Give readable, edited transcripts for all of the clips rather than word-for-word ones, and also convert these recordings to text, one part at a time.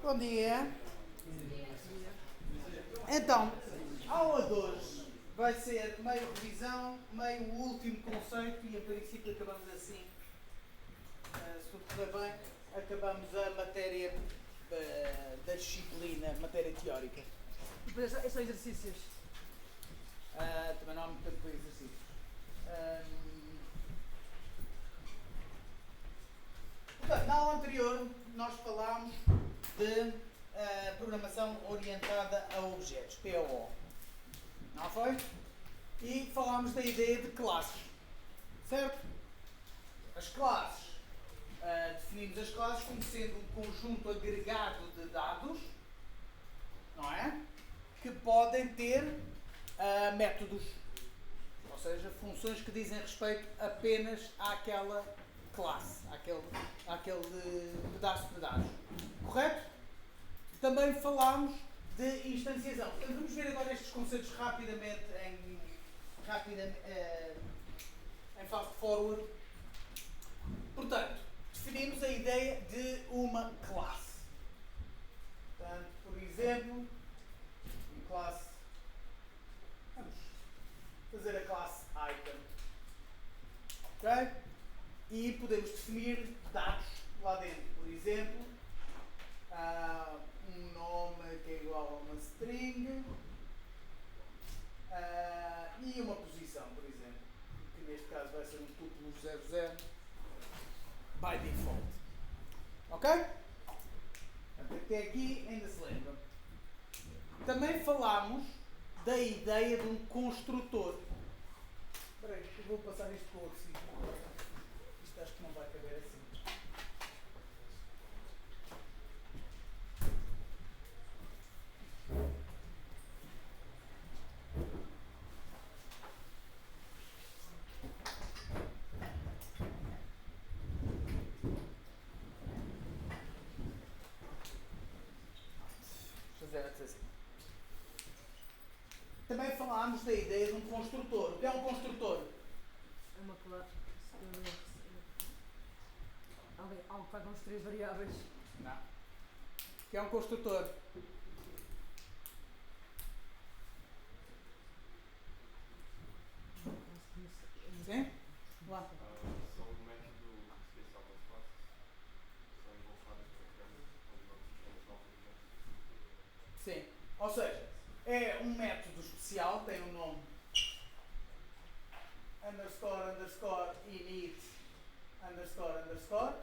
Bom dia. Então, a aula de hoje vai ser meio revisão, meio o último conceito e a princípio acabamos assim. Se tudo correr bem, acabamos a matéria da disciplina, matéria teórica. Depois é só exercícios. Também não há muito tempo para exercícios. Portanto, na aula anterior nós falámos de programação orientada a objetos, POO. Não foi? E falámos da ideia de classes. Certo? As classes. Definimos as classes como sendo um conjunto agregado de dados, não é? Que podem ter métodos. Ou seja, funções que dizem respeito apenas àquela classe, àquele pedaço de dados. Correto? Também falámos de instanciação. Portanto, vamos ver agora estes conceitos rapidamente em fast forward. Portanto, definimos a ideia de uma classe. Portanto, por exemplo, uma classe. Vamos fazer a classe item. Ok? E podemos definir dados lá dentro. Por exemplo, um nome que é igual a uma string e uma posição, por exemplo, que neste caso vai ser um tuplo 00 by default. Ok? Até aqui ainda se lembra. Também falámos da ideia de um construtor. Espera aí, eu vou passar isto para o outro sítio. Isto acho que não vai caber assim. Também falámos da ideia de um construtor. O que é um construtor? É uma classe. Algo que vai construir variáveis. Não. O que é um construtor? Sim? Lá. São um método especial das classes. São invocadas para criar novos. Sim. Ou seja, é um método especial, tem um nome __init __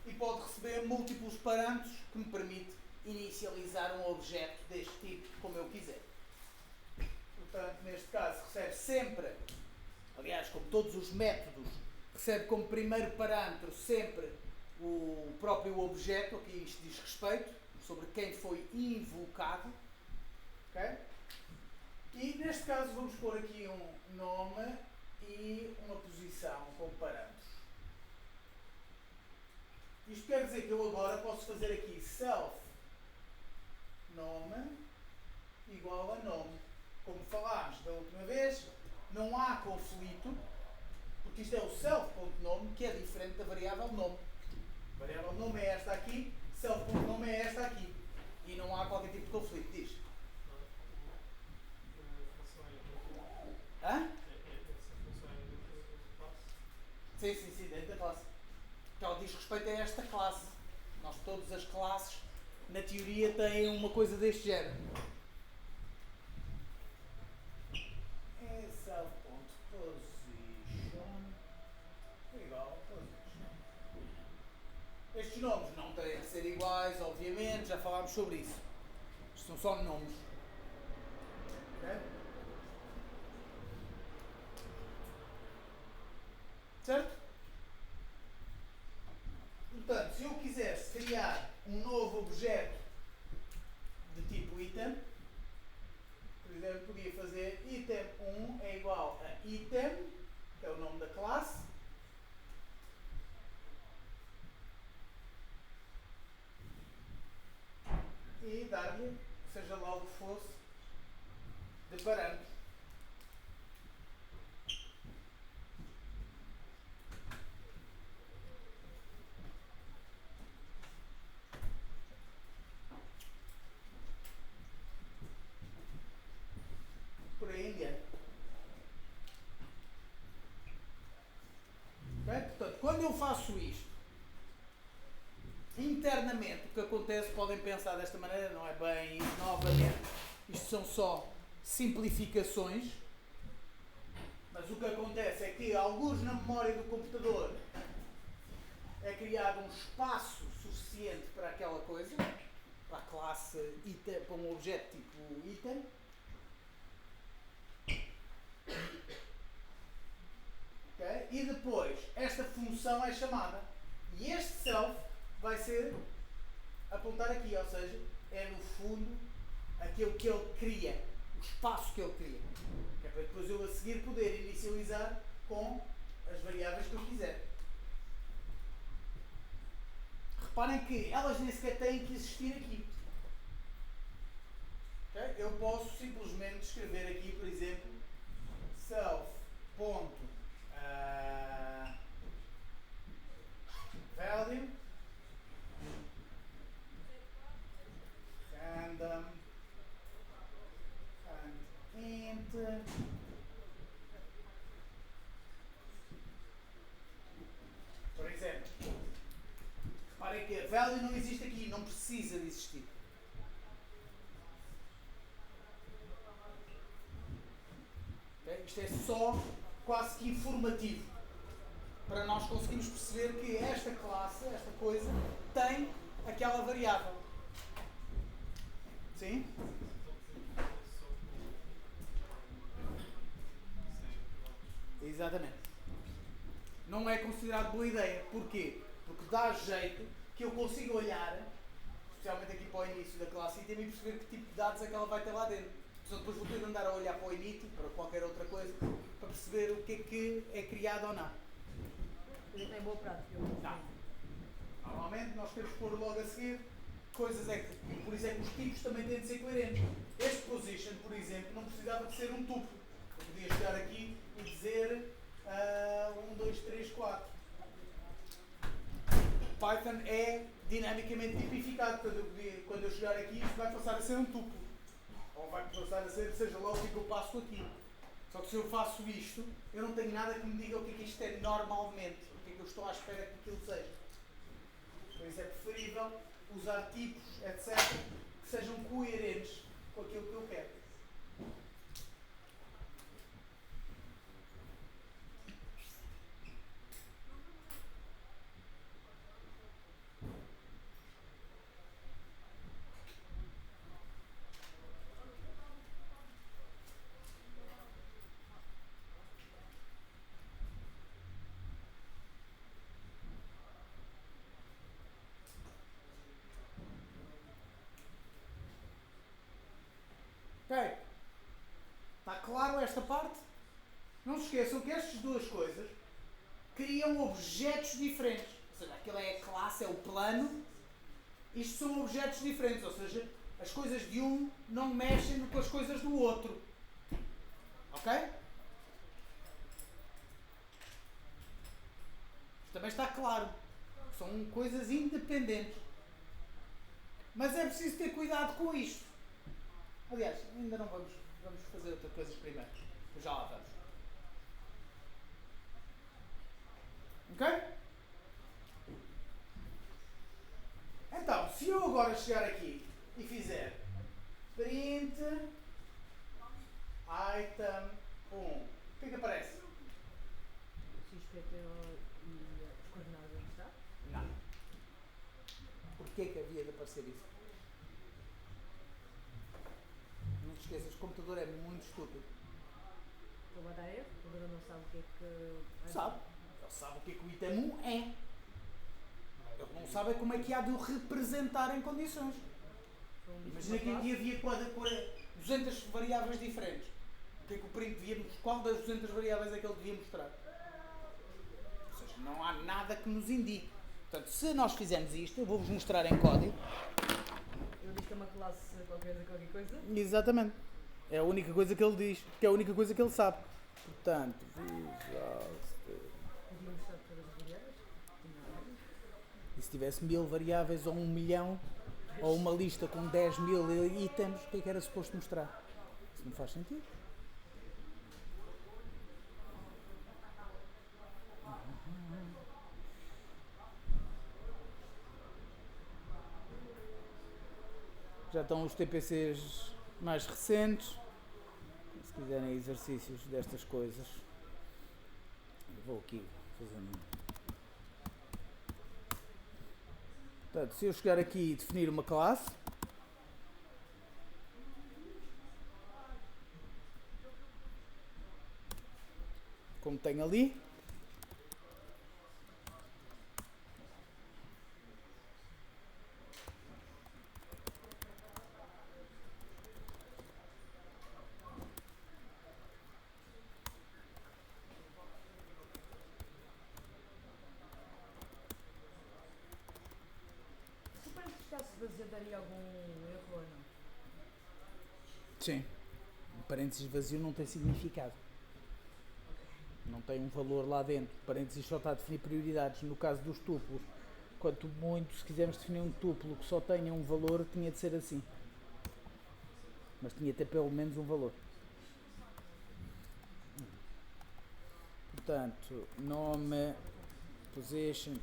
e pode receber múltiplos parâmetros que me permite inicializar um objeto deste tipo como eu quiser. Portanto, neste caso recebe sempre, aliás, como todos os métodos, recebe como primeiro parâmetro sempre o próprio objeto a que isto diz respeito, sobre quem foi invocado. Okay? E neste caso vamos pôr aqui um nome e uma posição como parâmetros. Isto quer dizer que eu agora posso fazer aqui self nome igual a nome. Como falámos da última vez, não há conflito, porque isto é o self.nome, que é diferente da variável nome. A variável nome é esta aqui, self.nome é esta aqui. E não há qualquer tipo de conflito. Diz. Hã? Essa função é dentro da classe? Sim, dentro da classe. Que ela diz respeito a esta classe. Nós, todas as classes, na teoria, têm uma coisa deste género. É self.position igual a position. Estes nomes não têm de ser iguais, obviamente, já falámos sobre isso. Estes são só nomes. Ok? Certo? Portanto, se eu quisesse criar um novo objeto de tipo item, por exemplo, podia fazer item1 é igual a item, que é o nome da classe, e dar-lhe, seja lá o que fosse, de parâmetro. faço isto, internamente o que acontece, podem pensar desta maneira, não é bem isso, novamente, isto são só simplificações, mas o que acontece é que, alguns na memória do computador, é criado um espaço suficiente para aquela coisa, para a classe item, para um objeto tipo item. Okay? E depois, esta função é chamada. E este self vai ser apontar aqui, ou seja, é no fundo aquilo que ele cria, o espaço que ele cria. Que é para depois eu a seguir poder inicializar com as variáveis que eu quiser. Reparem que elas nem sequer têm que existir aqui. Okay? Eu posso simplesmente escrever aqui, por exemplo, self.value random and int. Por exemplo, reparem que a value não existe aqui, não precisa de existir. Okay? Isto é só quase que informativo para nós conseguirmos perceber que esta classe, esta coisa, tem aquela variável. Sim? Exatamente. Não é considerado boa ideia. Porquê? Porque dá jeito que eu consiga olhar, especialmente aqui para o início da classe item, e perceber que tipo de dados é que ela vai ter lá dentro. Senão depois vou ter de andar a olhar para o init, para qualquer outra coisa, para perceber o que é criado ou não. Não é boa prática. Não. Normalmente nós temos que pôr logo a seguir coisas, por isso é que os tipos também têm de ser coerentes. Este position, por exemplo, não precisava de ser um tuplo. Eu podia chegar aqui e dizer 1, 2, 3, 4. Python é dinamicamente tipificado. Portanto, quando eu chegar aqui, isto vai passar a ser um tuplo. Ou vai passar a ser, seja lá o que eu passo aqui. Só que se eu faço isto, eu não tenho nada que me diga o que é que isto é normalmente. O que é que eu estou à espera que aquilo seja. Por isso é preferível usar tipos, etc., que sejam coerentes com aquilo que eu quero. Ok? Está claro esta parte? Não se esqueçam que estas duas coisas criam objetos diferentes. Ou seja, aquilo é a classe, é o plano. Isto são objetos diferentes. Ou seja, as coisas de um não mexem com as coisas do outro. Ok? Isto também está claro. São coisas independentes. Mas é preciso ter cuidado com isto. Aliás, ainda não vamos fazer outras coisas primeiro. Já lá vamos. Ok? Então, se eu agora chegar aqui e fizer print item 1, o que é que aparece? XPTO e as coordenadas onde está? Não. Porquê que havia de aparecer isso? Não te esqueças, o computador é muito estúpido. Ele vai dar erro, o computador não sabe o que é que... Sabe? Ele sabe o que é que o item 1 é. Ele não sabe como é que há de o representar em condições. Imagina que aqui havia 200 variáveis diferentes. O que é que o print devia, qual das 200 variáveis é que ele devia mostrar? Ou seja, não há nada que nos indique. Portanto, se nós fizermos isto, eu vou-vos mostrar em código. Ele diz que é uma classe qualquer coisa. Exatamente. É a única coisa que ele diz, que é a única coisa que ele sabe. Portanto, Podia mostrar todas as variáveis? e se tivesse 1000 variáveis ou 1 milhão, ou uma lista com 10.000 itens, o que é que era suposto mostrar? Isso não faz sentido. Já estão os TPCs mais recentes. Se quiserem exercícios destas coisas, vou aqui fazer um. Portanto, se eu chegar aqui e definir uma classe, como tem ali, Suponho que está-se vazio daria algum erro ou não? sim, um parênteses vazio não tem significado. Não tem um valor lá dentro. O parênteses só está a definir prioridades. No caso dos tuplos, quanto muito, se quisermos definir um tuplo que só tenha um valor, tinha de ser assim. Mas tinha de ter pelo menos um valor. Portanto, nome, position.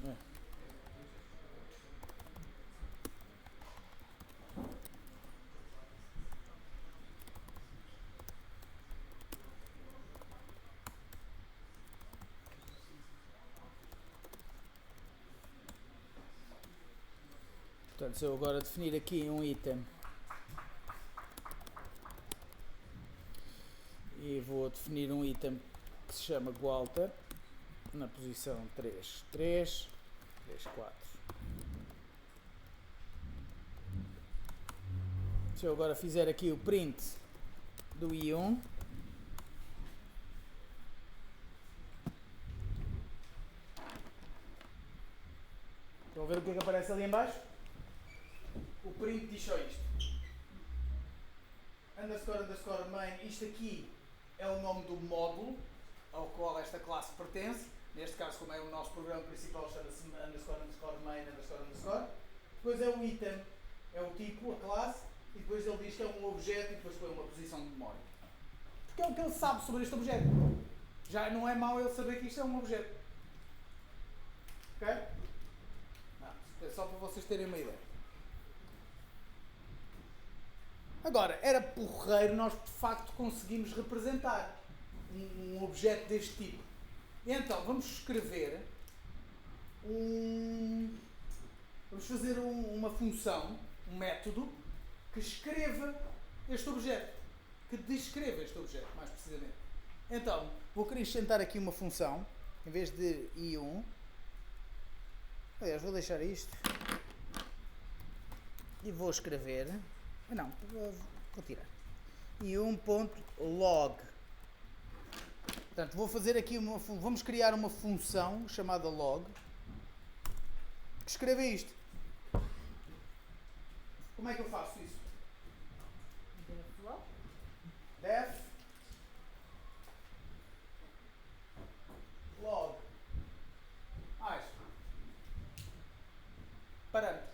Portanto, se eu agora definir aqui um item e vou definir um item que se chama Walter na posição 3, 3, 3, 4. Se eu agora fizer aqui o print do I1, estão a ver o que é que aparece ali em baixo? O print diz só isto. Underscore, underscore main, isto aqui é o nome do módulo ao qual esta classe pertence. Neste caso, como é o nosso programa principal, chama-se underscore, underscore main, underscore, underscore. Depois é o item, é o tipo, a classe, e depois ele diz que é um objeto e depois põe uma posição de memória. Porque é o que ele sabe sobre este objeto. Já não é mau ele saber que isto é um objeto. Ok? Não, é só para vocês terem uma ideia. Agora, era porreiro nós de facto conseguimos representar um objeto deste tipo. Então, vamos escrever vamos fazer uma função, um método, que escreva este objeto, que descreva este objeto, mais precisamente. Então, vou acrescentar aqui uma função, em vez de I1, aliás, vou deixar isto, e vou escrever, não, vou tirar, I1.log. Portanto, vou fazer aqui vamos criar uma função chamada log, que escreva isto. Como é que eu faço isso? Def log. Def log. Mais. Parâmetros.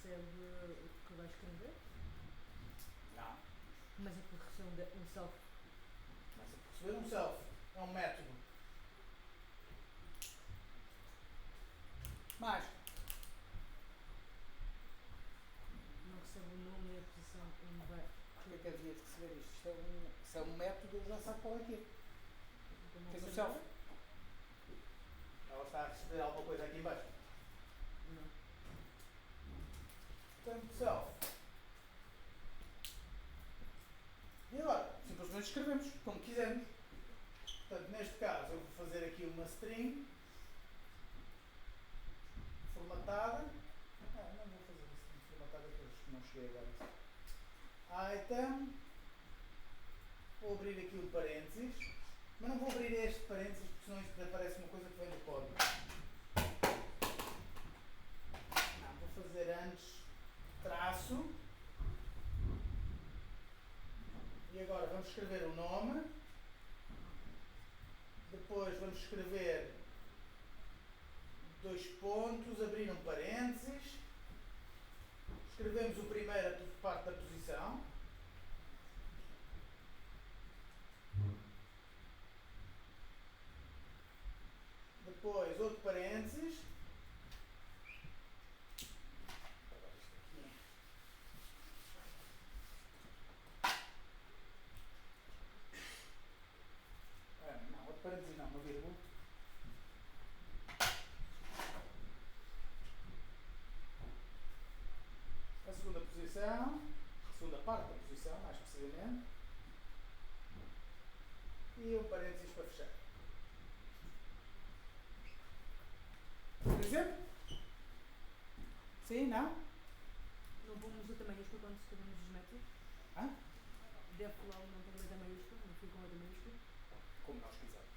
Recebe o que vai escrever, Não. mas a correção de um self. Mas receber um self é um método. Mais. Não recebe o nome e a posição onde vai. Porquê que havia de receber isto? Se é um método, eu já sabe qual é que é. Então não Tens o recebe self? nada? Ela está a receber alguma coisa aqui em baixo. Não. Portanto, self. E agora? Simplesmente escrevemos, como quisermos. Portanto, neste caso, eu vou fazer aqui uma string formatada. Não vou fazer uma string formatada, porque não cheguei agora. Item. Vou abrir aqui um parênteses. Mas não vou abrir este parênteses, porque senão isto aparece uma coisa que vem do código. Não, vou fazer antes traço. E agora vamos escrever o nome. Depois vamos escrever dois pontos, abrir um parênteses. Escrevemos o primeiro parte da posição. Depois outro parênteses. parte da posição, mais precisamente. E um parênteses para fechar. Por exemplo? Sim, não? Não pomos letra maiúscula quando escrevemos os métodos? Hã? Deve lá não tem letra maiúscula, não fica com letra maiúscula? Como nós quisermos.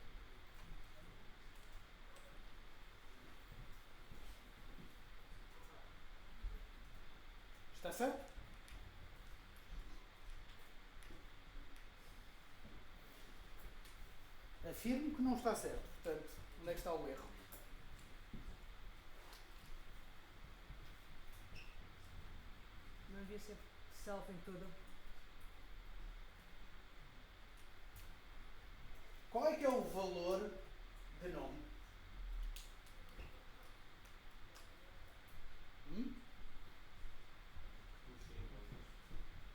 Está certo? Afirmo que não está certo. Portanto, onde é que está o erro? Não devia ser self em tudo. Qual é que é o valor de nome?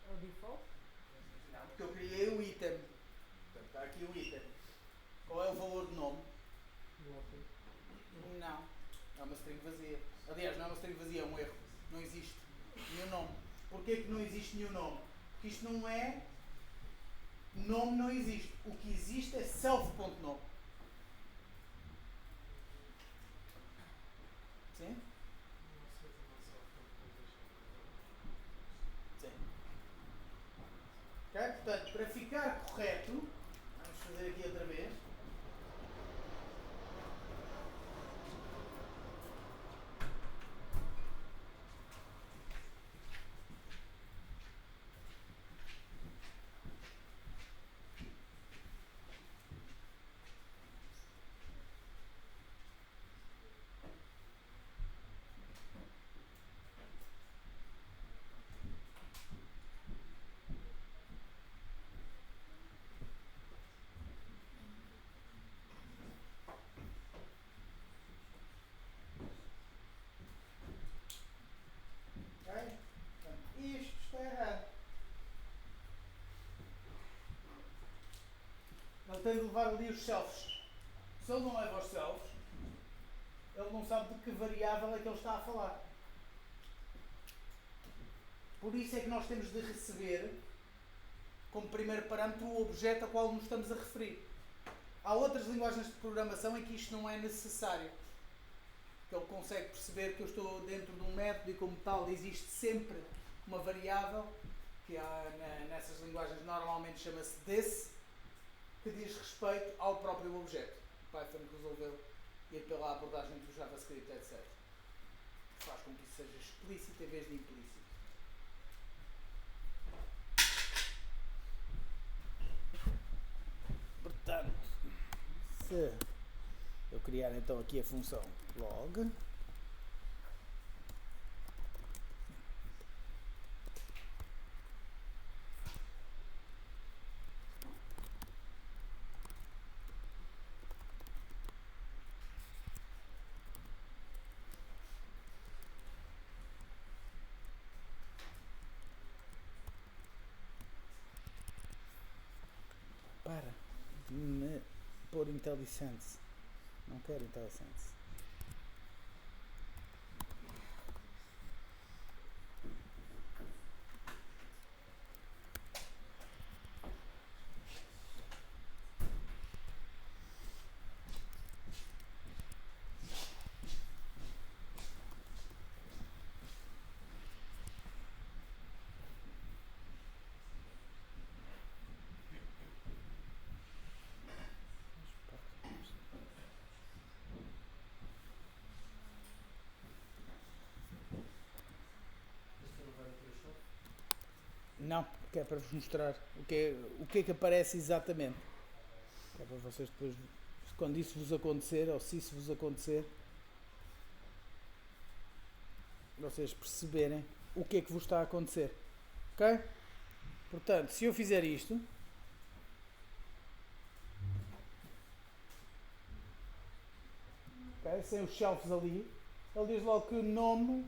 É o default? Não, porque eu criei o item. Portanto, está aqui o item. Qual é o valor de nome? Não. É uma string vazia. Aliás, não é uma string vazia, é um erro. Não existe nenhum nome. Porquê que não existe nenhum nome? Porque isto não é... Nome não existe. O que existe é self.nome. Sim? Sim. Ok? Portanto, para ficar correto, vamos fazer aqui outra vez. Ok? Portanto, isto está errado. Ele tem de levar ali os selfies. Se ele não leva os selfies, ele não sabe de que variável é que ele está a falar. Por isso é que nós temos de receber como primeiro parâmetro o objeto a qual nos estamos a referir. Há outras linguagens de programação em que isto não é necessário. Que ele consegue perceber que eu estou dentro de um método e como tal existe sempre uma variável, que nessas linguagens normalmente chama-se this, que diz respeito ao próprio objeto. O Python resolveu ir pela abordagem do JavaScript, etc. Que faz com que isso seja explícito em vez de implícito. Portanto, se eu criar então aqui a função log, para de me pôr IntelliSense. Não quero IntelliSense. Não, porque é para vos mostrar o que é que aparece exatamente. É para vocês depois, quando isso vos acontecer, ou se isso vos acontecer, vocês perceberem o que é que vos está a acontecer. Ok? Portanto, se eu fizer isto, okay, sem os shelves ali, ele diz logo que o nome,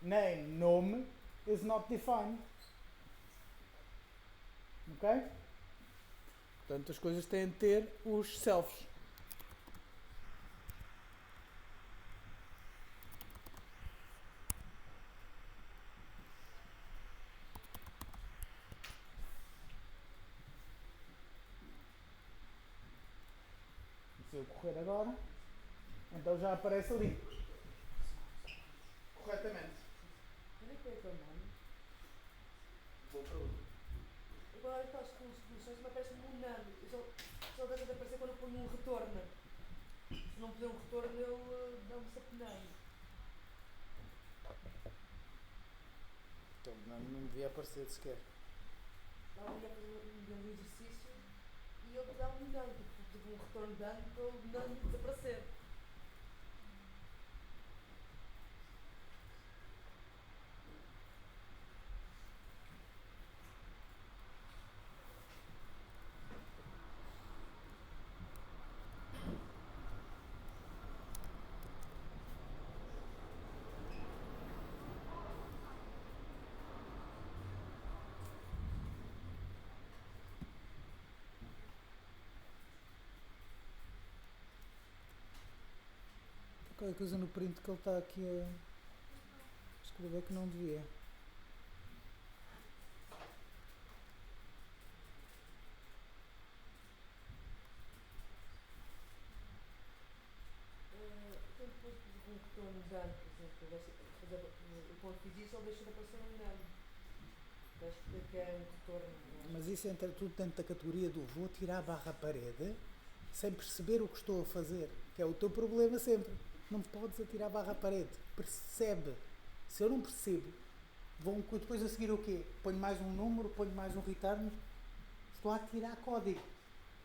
nome, is not defined. Ok? Portanto, as coisas têm de ter os selfies. Então já aparece ali. Corretamente. Onde é que é o teu nome? Boa pergunta. Agora aquelas funções me aparecem-me um nano. Só deixa de aparecer quando eu ponho um retorno. Se não puser um retorno, ele dá-me sempre nano. Então não devia aparecer sequer. Estava ali a fazer um exercício e ele dá-me um nano. Tipo um retorno de nano para o nano desaparecer. Qualquer coisa no print que ele está aqui a escrever que não devia. Quando depois um retorno de nano, por exemplo, quando fiz isso, ele deixou de aparecer um nano. Acho que é um retorno. Mas isso entra tudo dentro da categoria do vou tirar a barra à parede sem perceber o que estou a fazer, que é o teu problema sempre. Não podes atirar a barra à parede. Percebe. Se eu não percebo, vou depois a seguir o quê? Ponho mais um número, ponho mais um return. Estou a tirar código.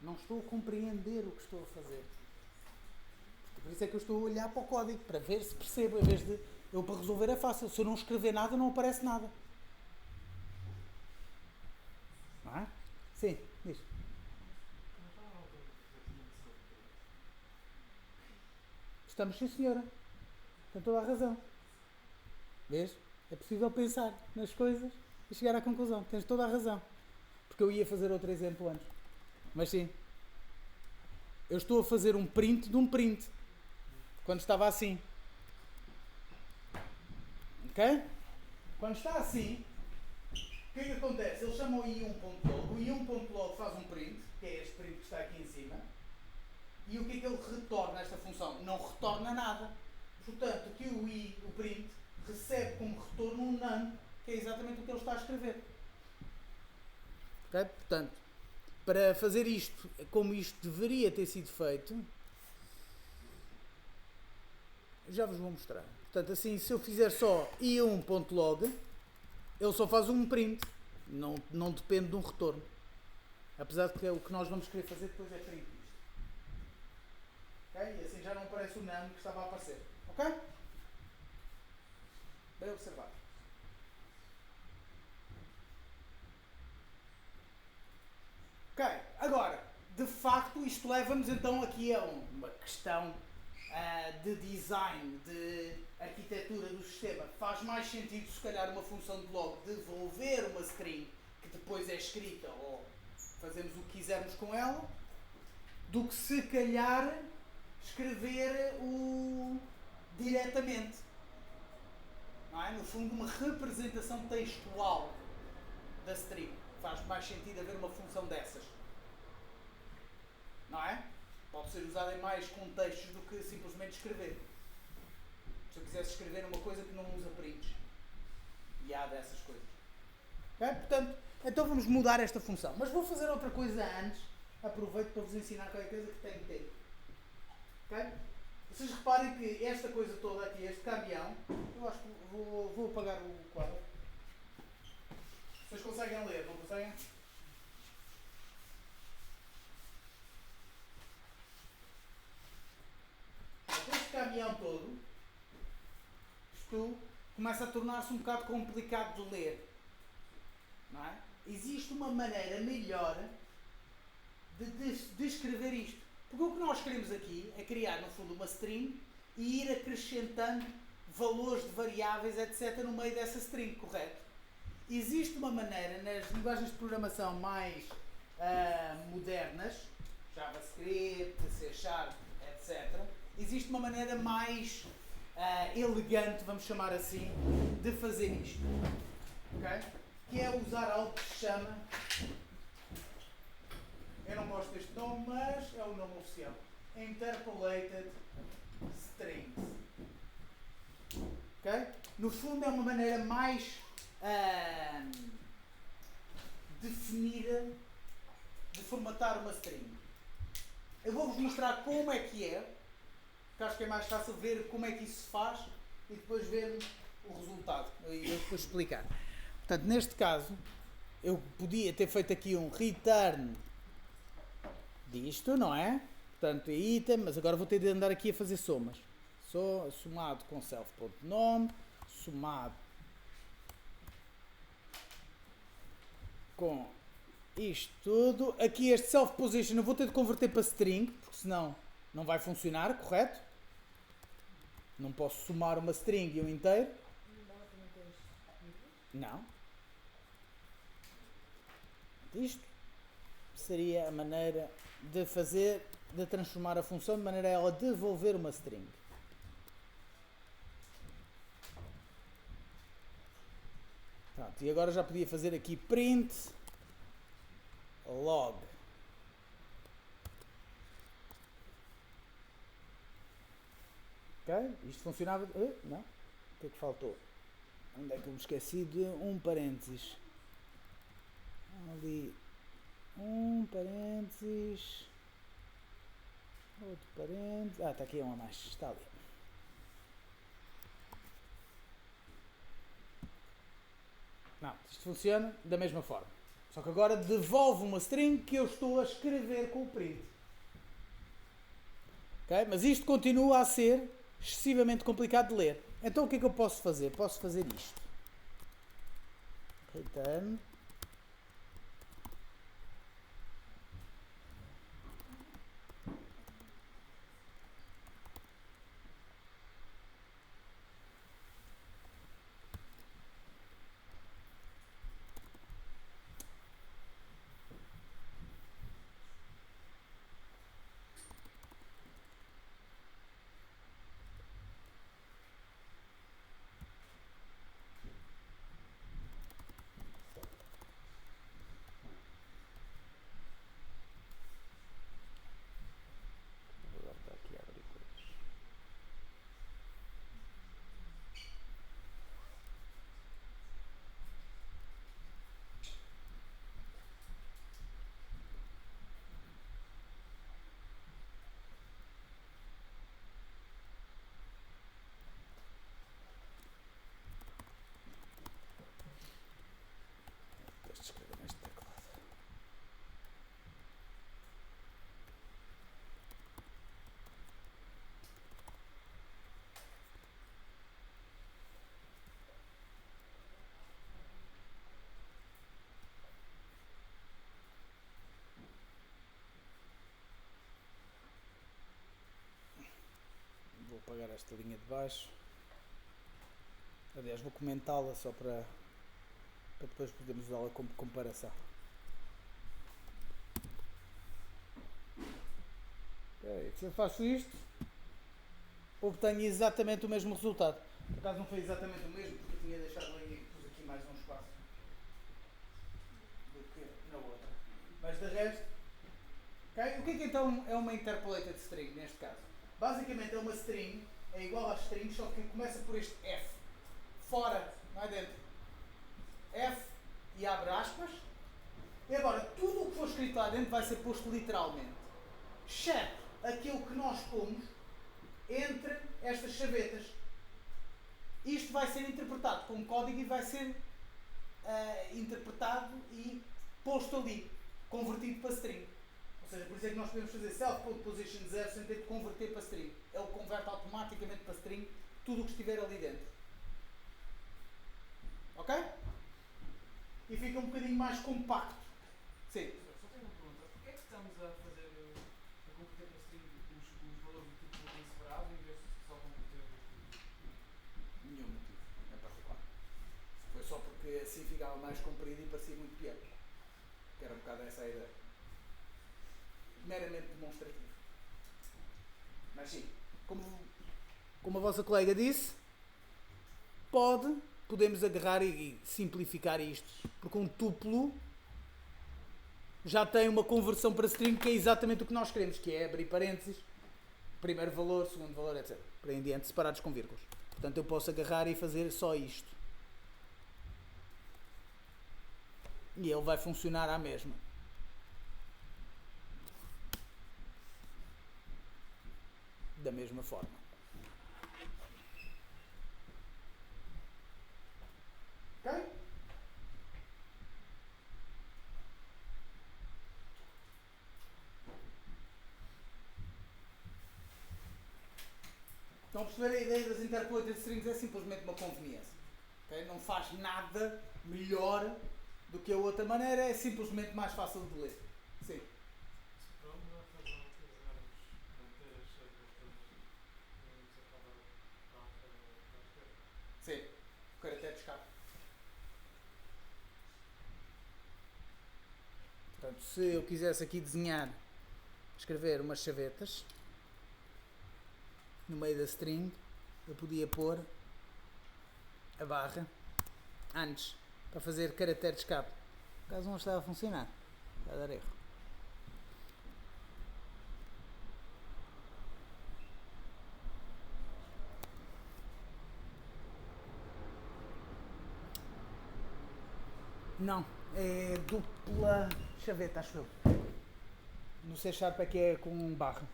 Não estou a compreender o que estou a fazer. Por isso é que eu estou a olhar para o código, para ver se percebo, em vez de... Eu, para resolver, é fácil. Se eu não escrever nada, não aparece nada. Não é? Sim, diz. Estamos, sim, senhora. Tem toda a razão. Vês? É possível pensar nas coisas e chegar à conclusão. Tens toda a razão. Porque eu ia fazer outro exemplo antes. Mas sim. Eu estou a fazer um print de um print. Quando estava assim. Ok? Quando está assim, o que é que acontece? Ele chama o i1.log. O i1.log faz um print, que é este print que está aqui em cima. E o que é que ele retorna a esta função? Não retorna nada. Portanto, aqui o print recebe como retorno um none, que é exatamente o que ele está a escrever. Ok? Portanto, para fazer isto, como isto deveria ter sido feito, já vos vou mostrar. Portanto, assim, se eu fizer só i1.log, ele só faz um print. Não depende de um retorno. Apesar de que o que nós vamos querer fazer depois é print isto. Ok? E assim já não aparece o none que estava a aparecer. Ok? Bem observado. Ok, agora, de facto, isto leva-nos então aqui a uma questão de design, de arquitetura do sistema. Faz mais sentido, se calhar, uma função de log devolver uma string que depois é escrita ou fazemos o que quisermos com ela, do que se calhar escrever diretamente. Não é? No fundo, uma representação textual da string. Faz mais sentido haver uma função dessas. Não é? Pode ser usada em mais contextos do que simplesmente escrever. Se eu quisesse escrever uma coisa que não usa prints. E há dessas coisas. Okay? Portanto, então vamos mudar esta função. Mas vou fazer outra coisa antes. Aproveito para vos ensinar qualquer coisa que tem tempo. Ok? Vocês reparem que esta coisa toda aqui, este caminhão, eu acho que vou apagar o quadro. Vocês conseguem ler, não conseguem? Este caminhão todo, isto começa a tornar-se um bocado complicado de ler. Não é? Existe uma maneira melhor de escrever isto. Porque o que nós queremos aqui é criar, no fundo, uma string e ir acrescentando valores de variáveis, etc., no meio dessa string, correto? Existe uma maneira, nas linguagens de programação mais modernas, JavaScript, C#, etc., existe uma maneira mais elegante, vamos chamar assim, de fazer isto. Okay? Que é usar algo que se chama... Eu não gosto deste nome, mas é o nome oficial. Interpolated strings. Ok? No fundo é uma maneira mais definida de formatar uma string. Eu vou-vos mostrar como é que é, porque acho que é mais fácil ver como é que isso se faz e depois ver o resultado. E eu depois explicar. Portanto, neste caso, eu podia ter feito aqui um return disto, não é? Portanto, é item, mas agora vou ter de andar aqui a fazer somas. Somado com self.nome, somado com isto tudo. Aqui este self-position eu vou ter de converter para string, porque senão não vai funcionar, correto? Não posso somar uma string e um inteiro. Não. Isto seria a maneira de fazer, de transformar a função de maneira a ela devolver uma string. Pronto, e agora já podia fazer aqui print log. Ok? Isto funcionava. Não? O que é que faltou? Onde é que eu me esqueci de um parênteses? Ali. Um parênteses. Outro parênteses. Ah, está aqui um a mais. Está ali. Não, isto funciona da mesma forma. Só que agora devolve uma string que eu estou a escrever com o print. Ok? Mas isto continua a ser excessivamente complicado de ler. Então o que é que eu posso fazer? Posso fazer isto. Return. Agora está aqui a abrir coisas. Depois de escrever neste teclado. Vou apagar esta linha de baixo. Aliás, vou comentá-la só para depois podermos usá-la como comparação. Okay. Se eu faço isto, obtenho exatamente o mesmo resultado. Por acaso não foi exatamente o mesmo, porque eu tinha deixado ali, pus aqui mais um espaço do que na outra. Mas de resto, okay? O que é que então é uma interpolated string neste caso? Basicamente é uma string, é igual à string, só que começa por este F. Fora, não é dentro. F e abre aspas. E agora, tudo o que for escrito lá dentro vai ser posto literalmente. Exceto aquilo que nós pomos entre estas chavetas. Isto vai ser interpretado como código e vai ser interpretado e posto ali, convertido para string. Ou seja, por isso é que nós podemos fazer self.position 0 sem ter de converter para string. Ele converte automaticamente para string tudo o que estiver ali dentro. Ok? E fica um bocadinho mais compacto. Sim. Só tenho uma pergunta. Porquê é que estamos a fazer a converter para string os valores do tipo em separado em vez de só converter Nenhum motivo em particular. Foi só porque assim ficava mais comprido e parecia muito pior. Que era um bocado essa a ideia. Meramente demonstrativo. Mas sim, como a vossa colega disse, podemos agarrar e simplificar isto. Porque um tuplo já tem uma conversão para string que é exatamente o que nós queremos, que é abrir parênteses, primeiro valor, segundo valor, etc. por aí em diante, separados com vírgulas. Portanto, eu posso agarrar e fazer só isto. E ele vai funcionar à mesma. Da mesma forma. Ok? Estão a perceber? A ideia das interpolated strings é simplesmente uma conveniência. Okay? Não faz nada melhor do que a outra maneira, é simplesmente mais fácil de ler. Sim. Por alguma razão quisermos manter as chavetas, vamos acabar para a esquerda. Sim. O caractere de escape. Portanto, se eu quisesse aqui desenhar, escrever umas chavetas no meio da string, eu podia pôr a barra antes para fazer caractere de escape. Caso não estava a funcionar, está a dar erro. Não, é dupla chaveta, acho eu. No C Sharp é que é com barra.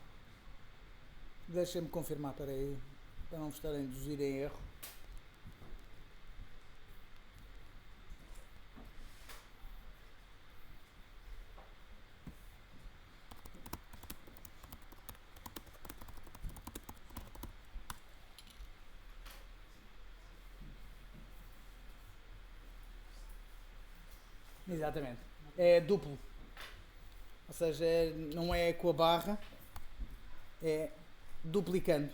Deixem-me confirmar, para aí, para não vos estar a induzir em erro. Exatamente. É duplo. Ou seja, não é com a barra, é duplicando.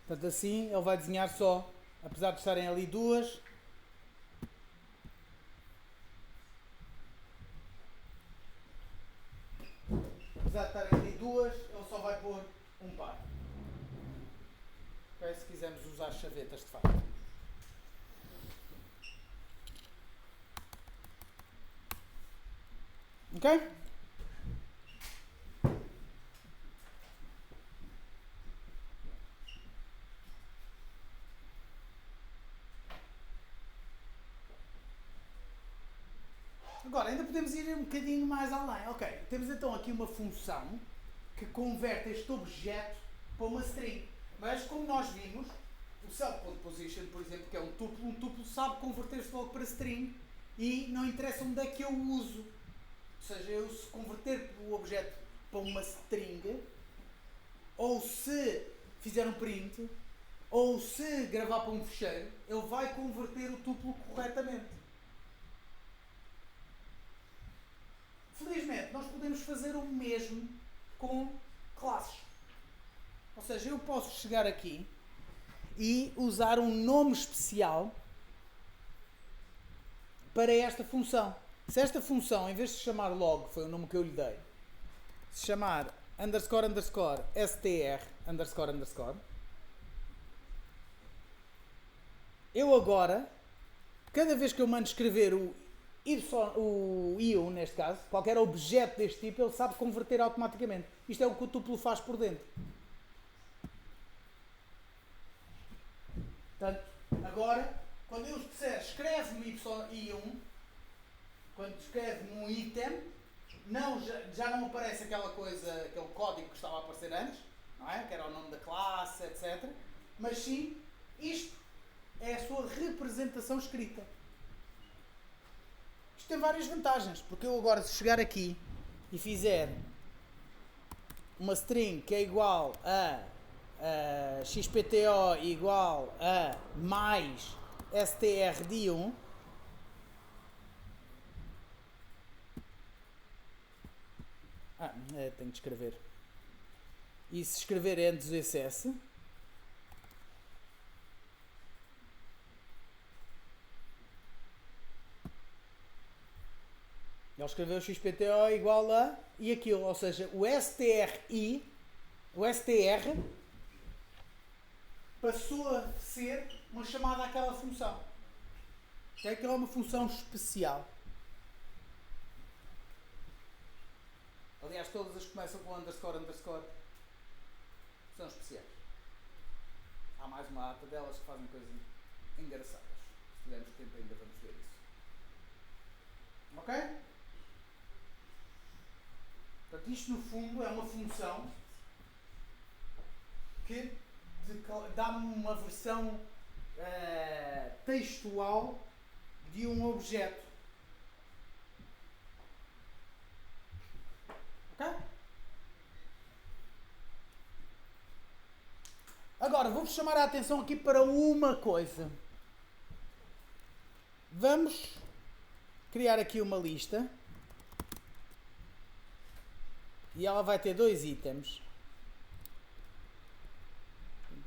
Portanto, assim ele vai desenhar só, apesar de estarem ali duas. Apesar de estarem ali duas, ele só vai pôr um par. Okay? Se quisermos usar chavetas de facto. Ok? Agora, ainda podemos ir um bocadinho mais além. Ok, temos então aqui uma função que converte este objeto para uma string. Mas, como nós vimos, o self.position, por exemplo, que é um tuplo sabe converter-se logo para string e não interessa onde é que eu uso. Ou seja, eu se converter o objeto para uma string, ou se fizer um print, ou se gravar para um fecheiro, ele vai converter o tuplo corretamente. Felizmente, nós podemos fazer o mesmo com classes. Ou seja, eu posso chegar aqui e usar um nome especial para esta função. Se esta função, em vez de se chamar log, foi o nome que eu lhe dei, se chamar underscore underscore str underscore underscore, eu agora, cada vez que eu mando escrever o IO, neste caso, qualquer objeto deste tipo, ele sabe converter automaticamente. Isto é o que o tuplo faz por dentro. Portanto, agora, quando eu disser escreve-me Y1, quando escreve-me um item, não, já não aparece aquela coisa, aquele código que estava a aparecer antes, não é? Que era o nome da classe, etc. Mas sim, isto é a sua representação escrita. Isto tem várias vantagens, porque eu agora, se chegar aqui e fizer uma string que é igual a XPTO igual a mais str de 1, tenho de escrever. E se escrever entre os SS, ele escreveu XPTO igual a e aquilo, ou seja, o STR passou a ser uma chamada àquela função. Okay? Que é uma função especial. Aliás, todas as que começam com underscore são especiais. Há mais uma ata delas que fazem coisas engraçadas. Se tivermos tempo ainda vamos ver isso. Ok? Portanto, isto no fundo é uma função que dá-me uma versão textual de um objeto. Ok? Agora, vou-vos chamar a atenção aqui para uma coisa. Vamos criar aqui uma lista. E ela vai ter 2 itens.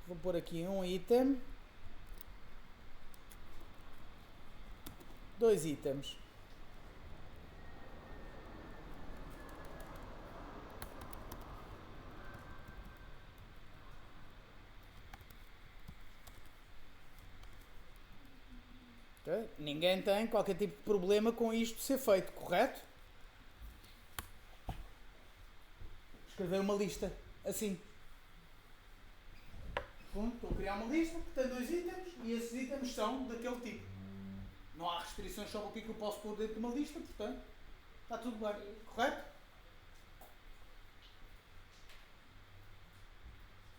Vou pôr aqui um item. 2 itens. Okay? Ninguém tem qualquer tipo de problema com isto ser feito, correto? Escrever uma lista assim. Bom, estou a criar uma lista que tem 2 itens e esses itens são daquele tipo. Não há restrições sobre o que é que eu posso pôr dentro de uma lista, portanto, está tudo bem, correto?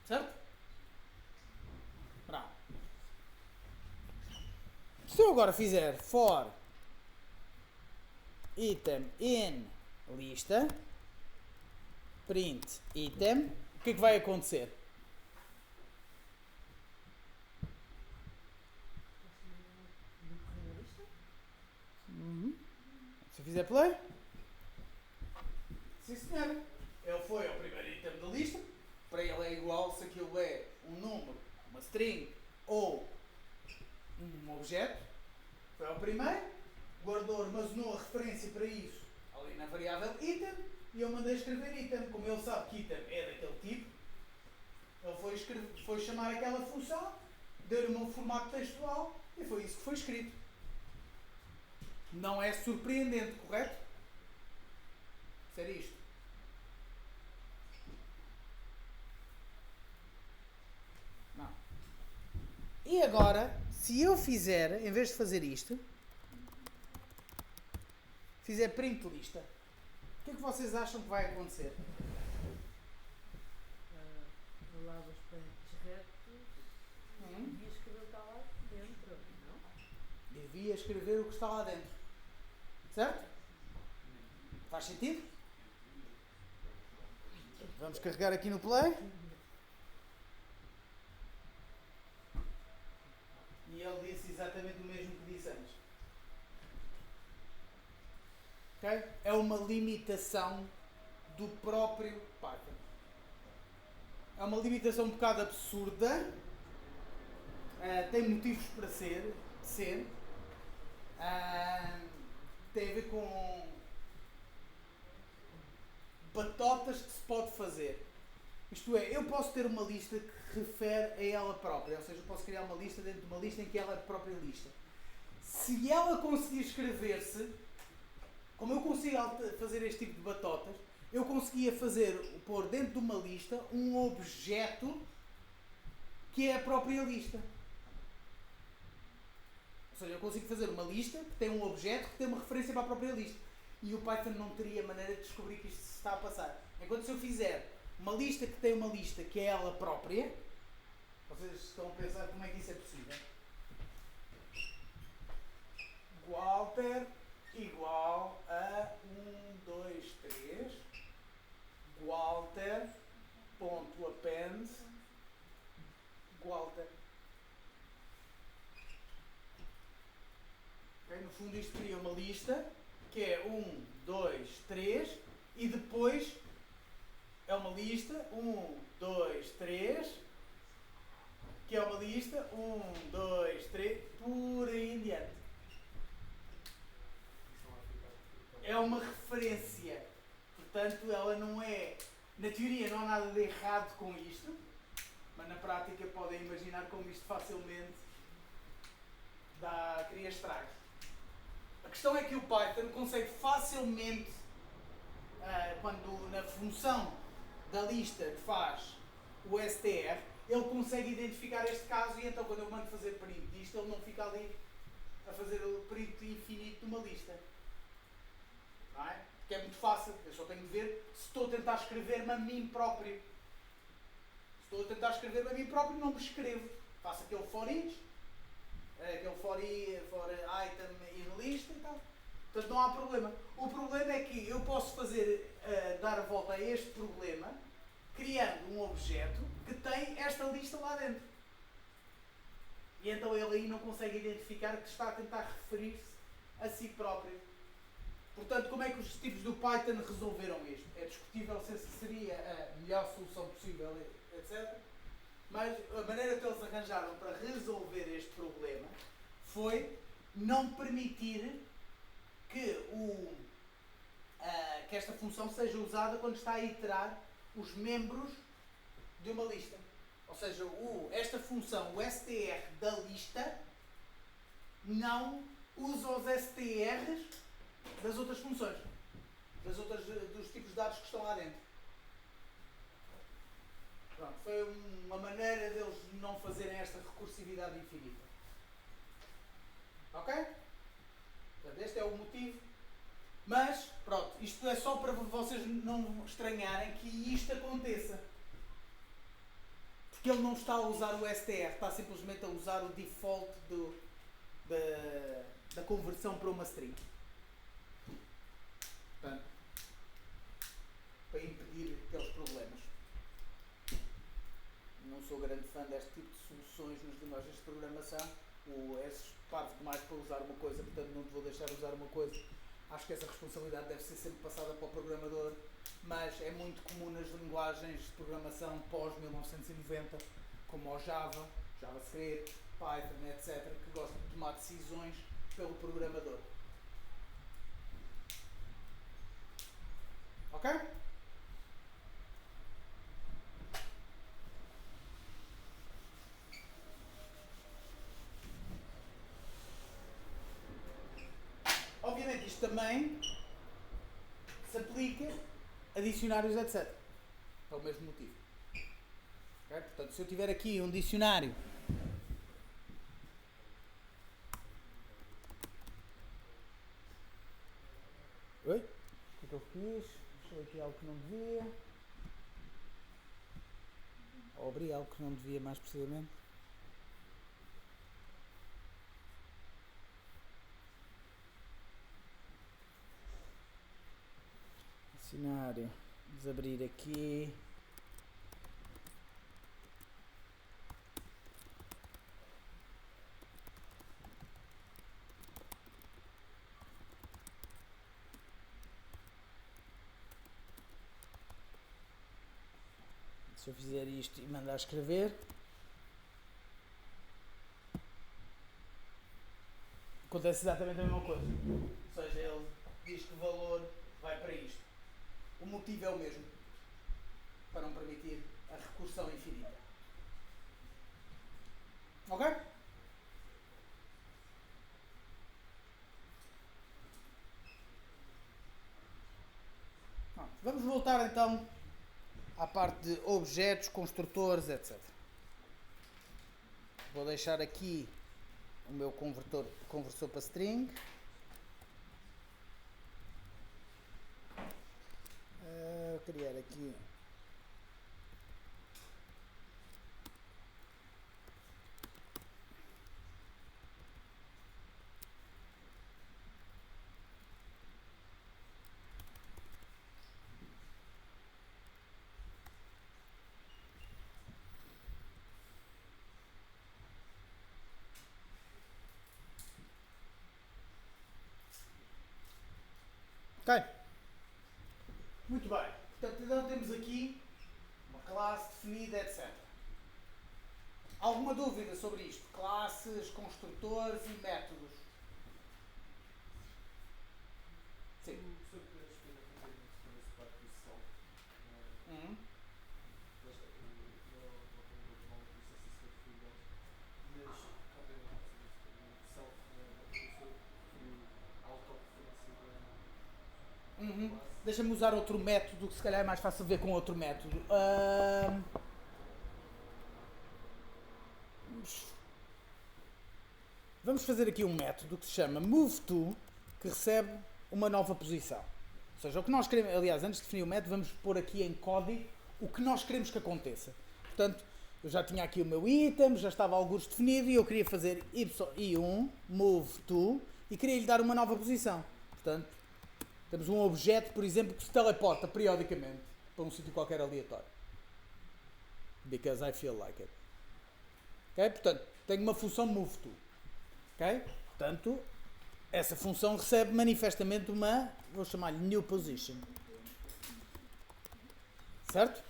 Certo? Pronto. Se eu agora fizer for item in lista, print item, o que é que vai acontecer? Se eu fizer play, sim senhor, ele foi ao primeiro item da lista, para ele é igual se aquilo é um número, uma string ou um objeto, foi ao primeiro, guardou, armazenou a referência para isso ali na variável item e eu mandei escrever item. Como ele sabe que item é daquele tipo, ele foi chamar aquela função, deu-lhe um formato textual e foi isso que foi escrito. Não é surpreendente, correto? Ser isto. Não. E agora, se eu fizer, em vez de fazer isto, fizer print lista, o que é que vocês acham que vai acontecer? Lá os pentes retos e escrever o que está lá dentro, não? Devia escrever o que está lá dentro. Certo? Faz sentido? Vamos carregar aqui no play. E ele disse exatamente o mesmo que disse antes. Okay? É uma limitação do próprio Python. É uma limitação um bocado absurda. Tem motivos para ser. Tem a ver com batotas que se pode fazer. Isto é, eu posso ter uma lista que refere a ela própria, ou seja, eu posso criar uma lista dentro de uma lista em que ela é a própria lista. Se ela conseguir escrever-se, como eu consigo fazer este tipo de batotas, eu conseguia pôr dentro de uma lista um objeto que é a própria lista. Ou seja, eu consigo fazer uma lista que tem um objeto que tem uma referência para a própria lista. E o Python não teria maneira de descobrir que isto se está a passar. Enquanto se eu fizer uma lista que tem uma lista que é ela própria, vocês estão a pensar como é que isso é possível? Walter igual a 1, 2, 3 Walter.append Walter. Okay? No fundo isto cria uma lista que é 1, 2, 3 e depois é uma lista 1, 2, 3 que é uma lista 1, 2, 3 por aí em diante. É uma referência. Portanto, ela não é... Na teoria não há nada de errado com isto, mas na prática podem imaginar como isto facilmente cria estragos. A questão é que o Python consegue facilmente quando na função da lista que faz o str, ele consegue identificar este caso e então quando eu mando fazer print disto, ele não fica ali a fazer o print infinito de uma lista. Não é? Porque é muito fácil, eu só tenho de ver se estou a tentar escrever-me a mim próprio. Se estou a tentar escrever-me a mim próprio, não me escrevo. Faço aquele for each, aquele for item in list e tal. Portanto, não há problema. O problema é que eu posso fazer, dar a volta a este problema, criando um objeto que tem esta lista lá dentro. E então ele aí não consegue identificar que está a tentar referir-se a si próprio. Portanto, como é que os tipos do Python resolveram isto? É discutível se essa seria a melhor solução possível, etc. Mas a maneira que eles arranjaram para resolver este problema foi não permitir que, que esta função seja usada quando está a iterar os membros de uma lista. Ou seja, esta função, o str da lista, não usa os strs das outras funções, dos tipos de dados que estão lá dentro. Pronto, foi uma maneira deles não fazerem esta recursividade infinita. Ok? Portanto, este é o motivo. Mas, pronto, isto é só para vocês não estranharem que isto aconteça. Porque ele não está a usar o str, está simplesmente a usar o default da conversão para uma string. Portanto, para impedir aqueles problemas. Não sou grande fã deste tipo de soluções nas linguagens de programação. És parvo demais para usar uma coisa, portanto não te vou deixar usar uma coisa. Acho que essa responsabilidade deve ser sempre passada para o programador, mas é muito comum nas linguagens de programação pós-1990, como o Java, JavaScript, Python, etc., que gostam de tomar decisões pelo programador. Ok? Obviamente isto também se aplica a dicionários, etc. É o mesmo motivo. Okay? Portanto, se eu tiver aqui um dicionário Oi? O que eu fiz? Deixei aqui algo que não devia. Ou abri algo que não devia, mais precisamente. Dicionário. Desabrir aqui. Se eu fizer isto e mandar escrever, acontece exatamente a mesma coisa. Ou seja, ele diz que o valor vai para isto. O motivo é o mesmo, para não permitir a recursão infinita. Ok? Vamos voltar então à parte de objetos, construtores, etc. Vou deixar aqui o meu conversor para string. Vou criar aqui ok. Muito bem. Portanto, então temos aqui uma classe definida, etc. Alguma dúvida sobre isto? Classes, construtores e métodos? Sim. Se eu puder explicar também sobre essa parte do self, Uhum. não tenho muito mal com isso, se for igual, mas obviamente o self é uma pessoa que autoreferência da classe. Deixa-me usar outro método, que se calhar é mais fácil ver com outro método. Vamos fazer aqui um método que se chama moveTo, que recebe uma nova posição. Ou seja, o que nós queremos, aliás, antes de definir o método, vamos pôr aqui em código o que nós queremos que aconteça. Portanto, eu já tinha aqui o meu item, já estava alguns definido e eu queria fazer y1 moveTo e queria lhe dar uma nova posição. Portanto, temos um objeto, por exemplo, que se teleporta periodicamente para um sítio qualquer aleatório. Because I feel like it. Okay? Portanto, tenho uma função moveTo. Okay? Portanto, essa função recebe manifestamente uma, vou chamar-lhe new position. Certo?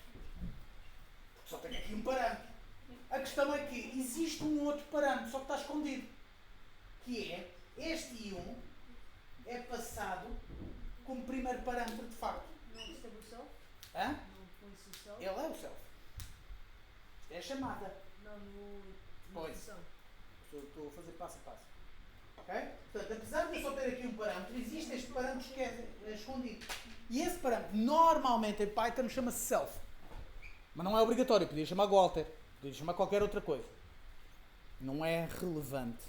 Só tenho aqui um parâmetro. A questão é que existe um outro parâmetro, só que está escondido. Que é, este I1 é passado como primeiro parâmetro de facto. Não recebe o self? Hã? Não põe-se o self? Ele é o self. Isto é a chamada. Não, na Pois. função. Estou a fazer passo a passo. Ok? Portanto, apesar de eu só ter aqui um parâmetro, existe este parâmetro que é escondido. E esse parâmetro, normalmente em Python, chama-se self. Mas não é obrigatório. Podia chamar Walter. Podia chamar qualquer outra coisa. Não é relevante.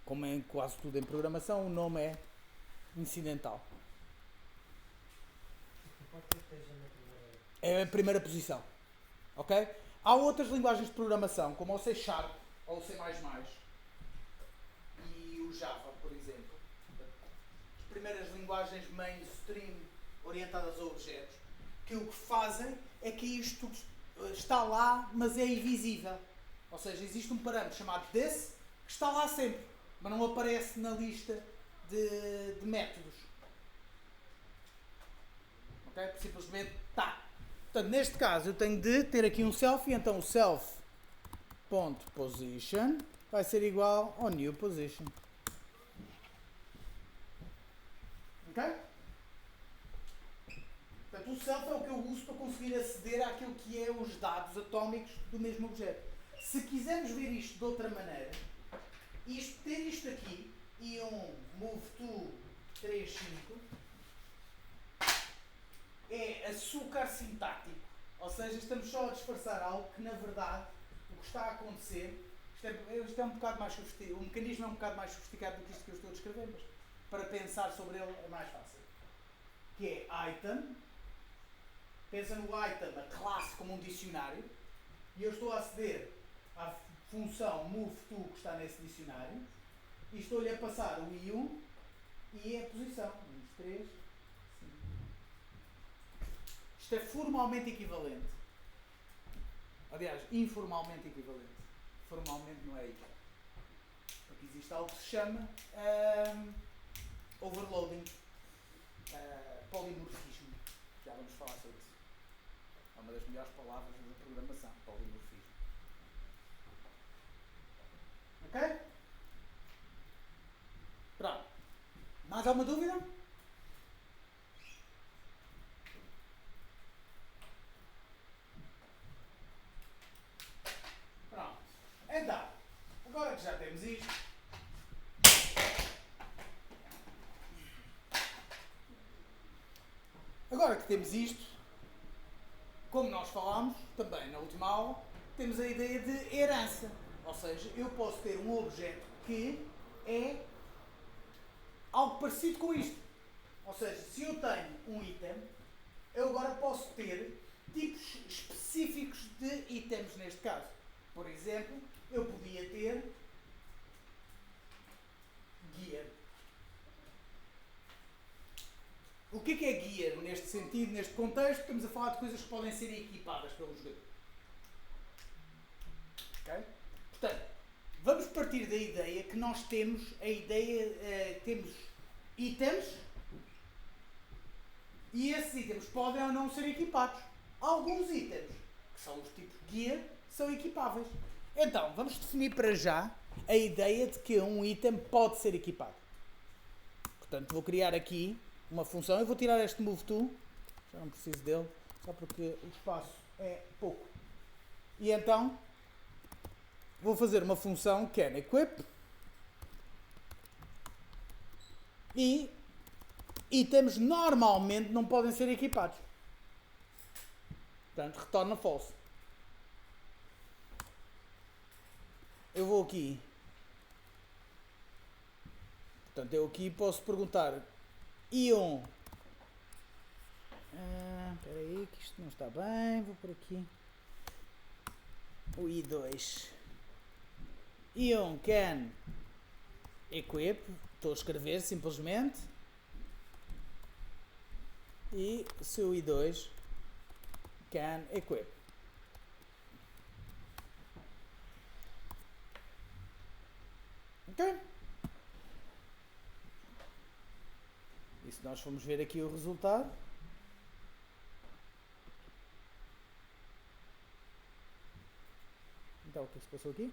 Como em quase tudo em programação, o nome é incidental. Pode ser que esteja na primeira. É a primeira posição. Ok? Há outras linguagens de programação, como o C# ou o C++ e o Java, por exemplo. As primeiras linguagens mainstream orientadas a objetos, que o que fazem é que isto está lá, mas é invisível. Ou seja, existe um parâmetro chamado this, que está lá sempre, mas não aparece na lista de métodos. Ok? Simplesmente está. Portanto, neste caso, eu tenho de ter aqui um self, e então o self.position vai ser igual ao new position. Ok? Portanto, o self é o que eu uso para conseguir aceder àquilo que é os dados atómicos do mesmo objeto. Se quisermos ver isto de outra maneira, ter isto aqui, e um moveTo 35, é açúcar sintático. Ou seja, estamos só a disfarçar algo que, na verdade, o que está a acontecer, isto é um bocado mais sofisticado, o mecanismo é um bocado mais sofisticado do que isto que eu estou a descrever, mas para pensar sobre ele é mais fácil. Que é item, pensa no item, a classe, como um dicionário, e eu estou a aceder à função moveTo que está nesse dicionário, e estou-lhe a passar o I1 e a posição. 1, 3, 5. Isto é formalmente equivalente. Aliás, informalmente equivalente. Formalmente não é igual. Porque existe algo que se chama overloading, polimorfismo. Já vamos falar sobre isso. É uma das melhores palavras da programação, polimorfismo. Ok? Pronto. Mais alguma dúvida? Pronto. Então, agora que já temos isto, como nós falámos também na última aula, temos a ideia de herança. Ou seja, eu posso ter um objeto que é algo parecido com isto. Ou seja, se eu tenho um item, eu agora posso ter tipos específicos de itens neste caso. Por exemplo, eu podia ter gear. O que é gear neste sentido, neste contexto? Estamos a falar de coisas que podem ser equipadas pelo jogador. Ok? Portanto, vamos partir da ideia que nós temos temos itens e esses itens podem ou não ser equipados. Alguns itens, que são os tipos gear, são equipáveis. Então, vamos definir para já a ideia de que um item pode ser equipado. Portanto, vou criar aqui uma função. Eu vou tirar este moveTo, já não preciso dele, só porque o espaço é pouco. E então, vou fazer uma função que é equip e itens normalmente não podem ser equipados. Portanto, retorna false. Eu vou aqui. Portanto, eu aqui posso perguntar ion. Espera aí, que isto não está bem. Vou por aqui. O i2. Ion can equip. Estou a escrever simplesmente. E se o i2 can equip. Ok? E se nós formos ver aqui o resultado, então o que se passou aqui?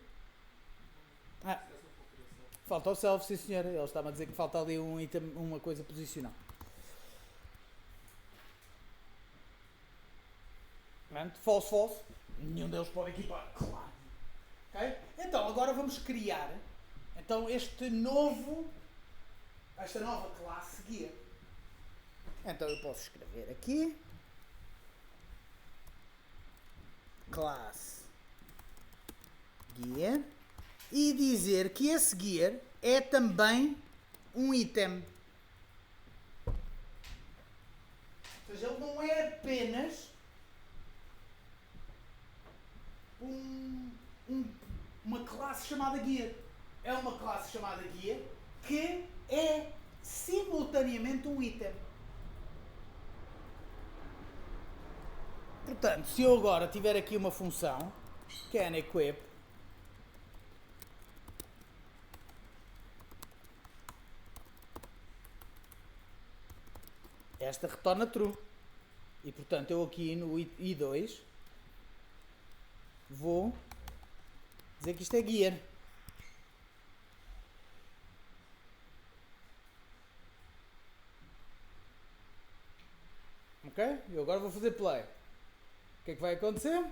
Falta o self, sim senhor. Ele estava a dizer que falta ali um item, uma coisa posicional. False, false. Nenhum deles pode equipar. Claro. Okay? Então, agora vamos criar esta nova classe guia. Então eu posso escrever aqui classe gear e dizer que esse gear é também um item. Ou seja, ele não é apenas uma classe chamada gear. É uma classe chamada gear que é simultaneamente um item. Portanto, se eu agora tiver aqui uma função can equip esta retorna true. E portanto eu aqui no i2 vou dizer que isto é gear. Ok? E agora vou fazer play. O que é que vai acontecer?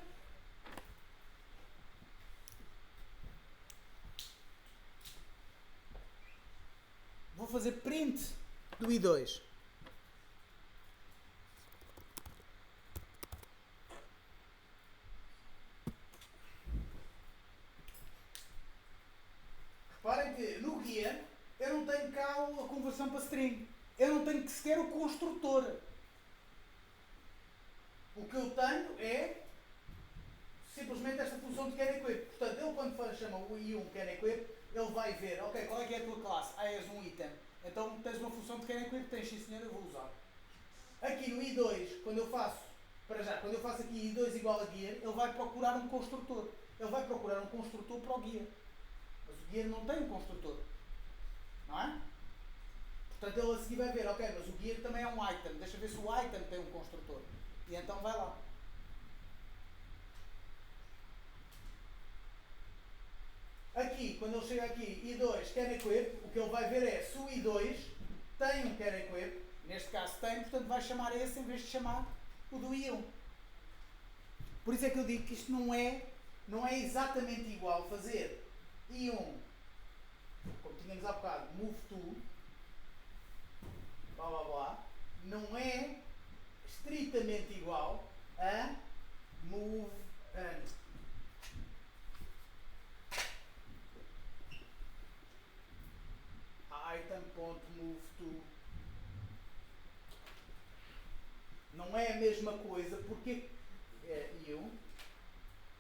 Vou fazer print do i2. Reparem que no gear eu não tenho cá a conversão para string. Eu não tenho sequer o construtor. O que eu tenho é simplesmente esta função de canEquip. Portanto, ele quando chama o i1 canEquip, ele vai ver, ok, qual é que é a tua classe? És um item. Então tens uma função de canEquip, tens sim senhor, eu vou usar. Aqui no i2, quando eu faço aqui i2 igual a gear, ele vai procurar um construtor. Ele vai procurar um construtor para o gear. Mas o gear não tem um construtor. Não é? Portanto, ele a seguir vai ver, ok, mas o gear também é um item. Deixa ver se o item tem um construtor. E então vai lá. Aqui, quando ele chega aqui, i2 canEquip, o que ele vai ver é se o i2 tem um canEquip, neste caso tem, portanto vai chamar esse em vez de chamar o do i1. Por isso é que eu digo que isto não é exatamente igual fazer i1, como tínhamos há bocado, move to, blá blá blá, não é estritamente igual a move item.moveTo. Não é a mesma coisa porque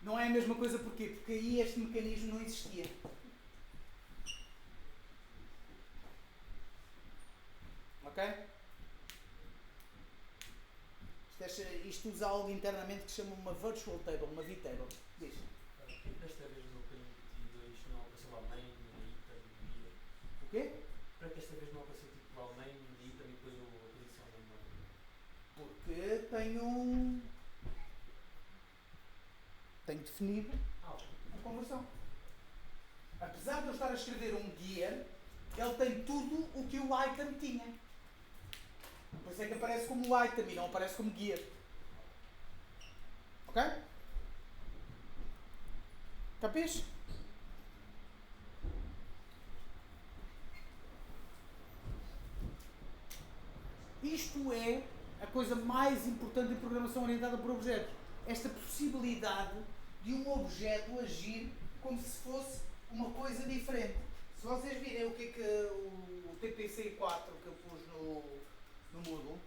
não é a mesma coisa porquê? Porque aí este mecanismo não existia. Ok? Isto usa algo internamente que se chama uma virtual table, uma vtable. Diz. Desta vez no i2 não apareceu lá main, item, guia. O quê? Para que esta vez não apareceu tipo lá main, item e depois a posição da memória? Porque tenho definido a conversão. Apesar de eu estar a escrever um gear, ele tem tudo o que o item tinha. Por isso é que aparece como item e não aparece como gear. Ok? Capiche? Isto é a coisa mais importante em programação orientada por objetos. Esta possibilidade de um objeto agir como se fosse uma coisa diferente. Se vocês virem o que é que o TPC4 que eu pus no Moodle,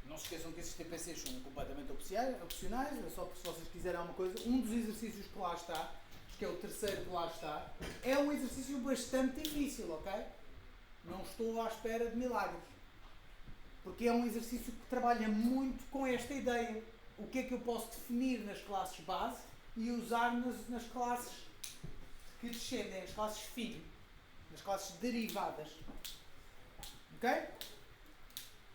não se esqueçam que esses TPCs são completamente opcionais, é só se vocês quiserem alguma coisa. Um dos exercícios que lá está, acho que é o terceiro que lá está, é um exercício bastante difícil, ok? Não estou à espera de milagres. Porque é um exercício que trabalha muito com esta ideia. O que é que eu posso definir nas classes base e usar nas classes que descendem, as classes filho, nas classes derivadas. Ok?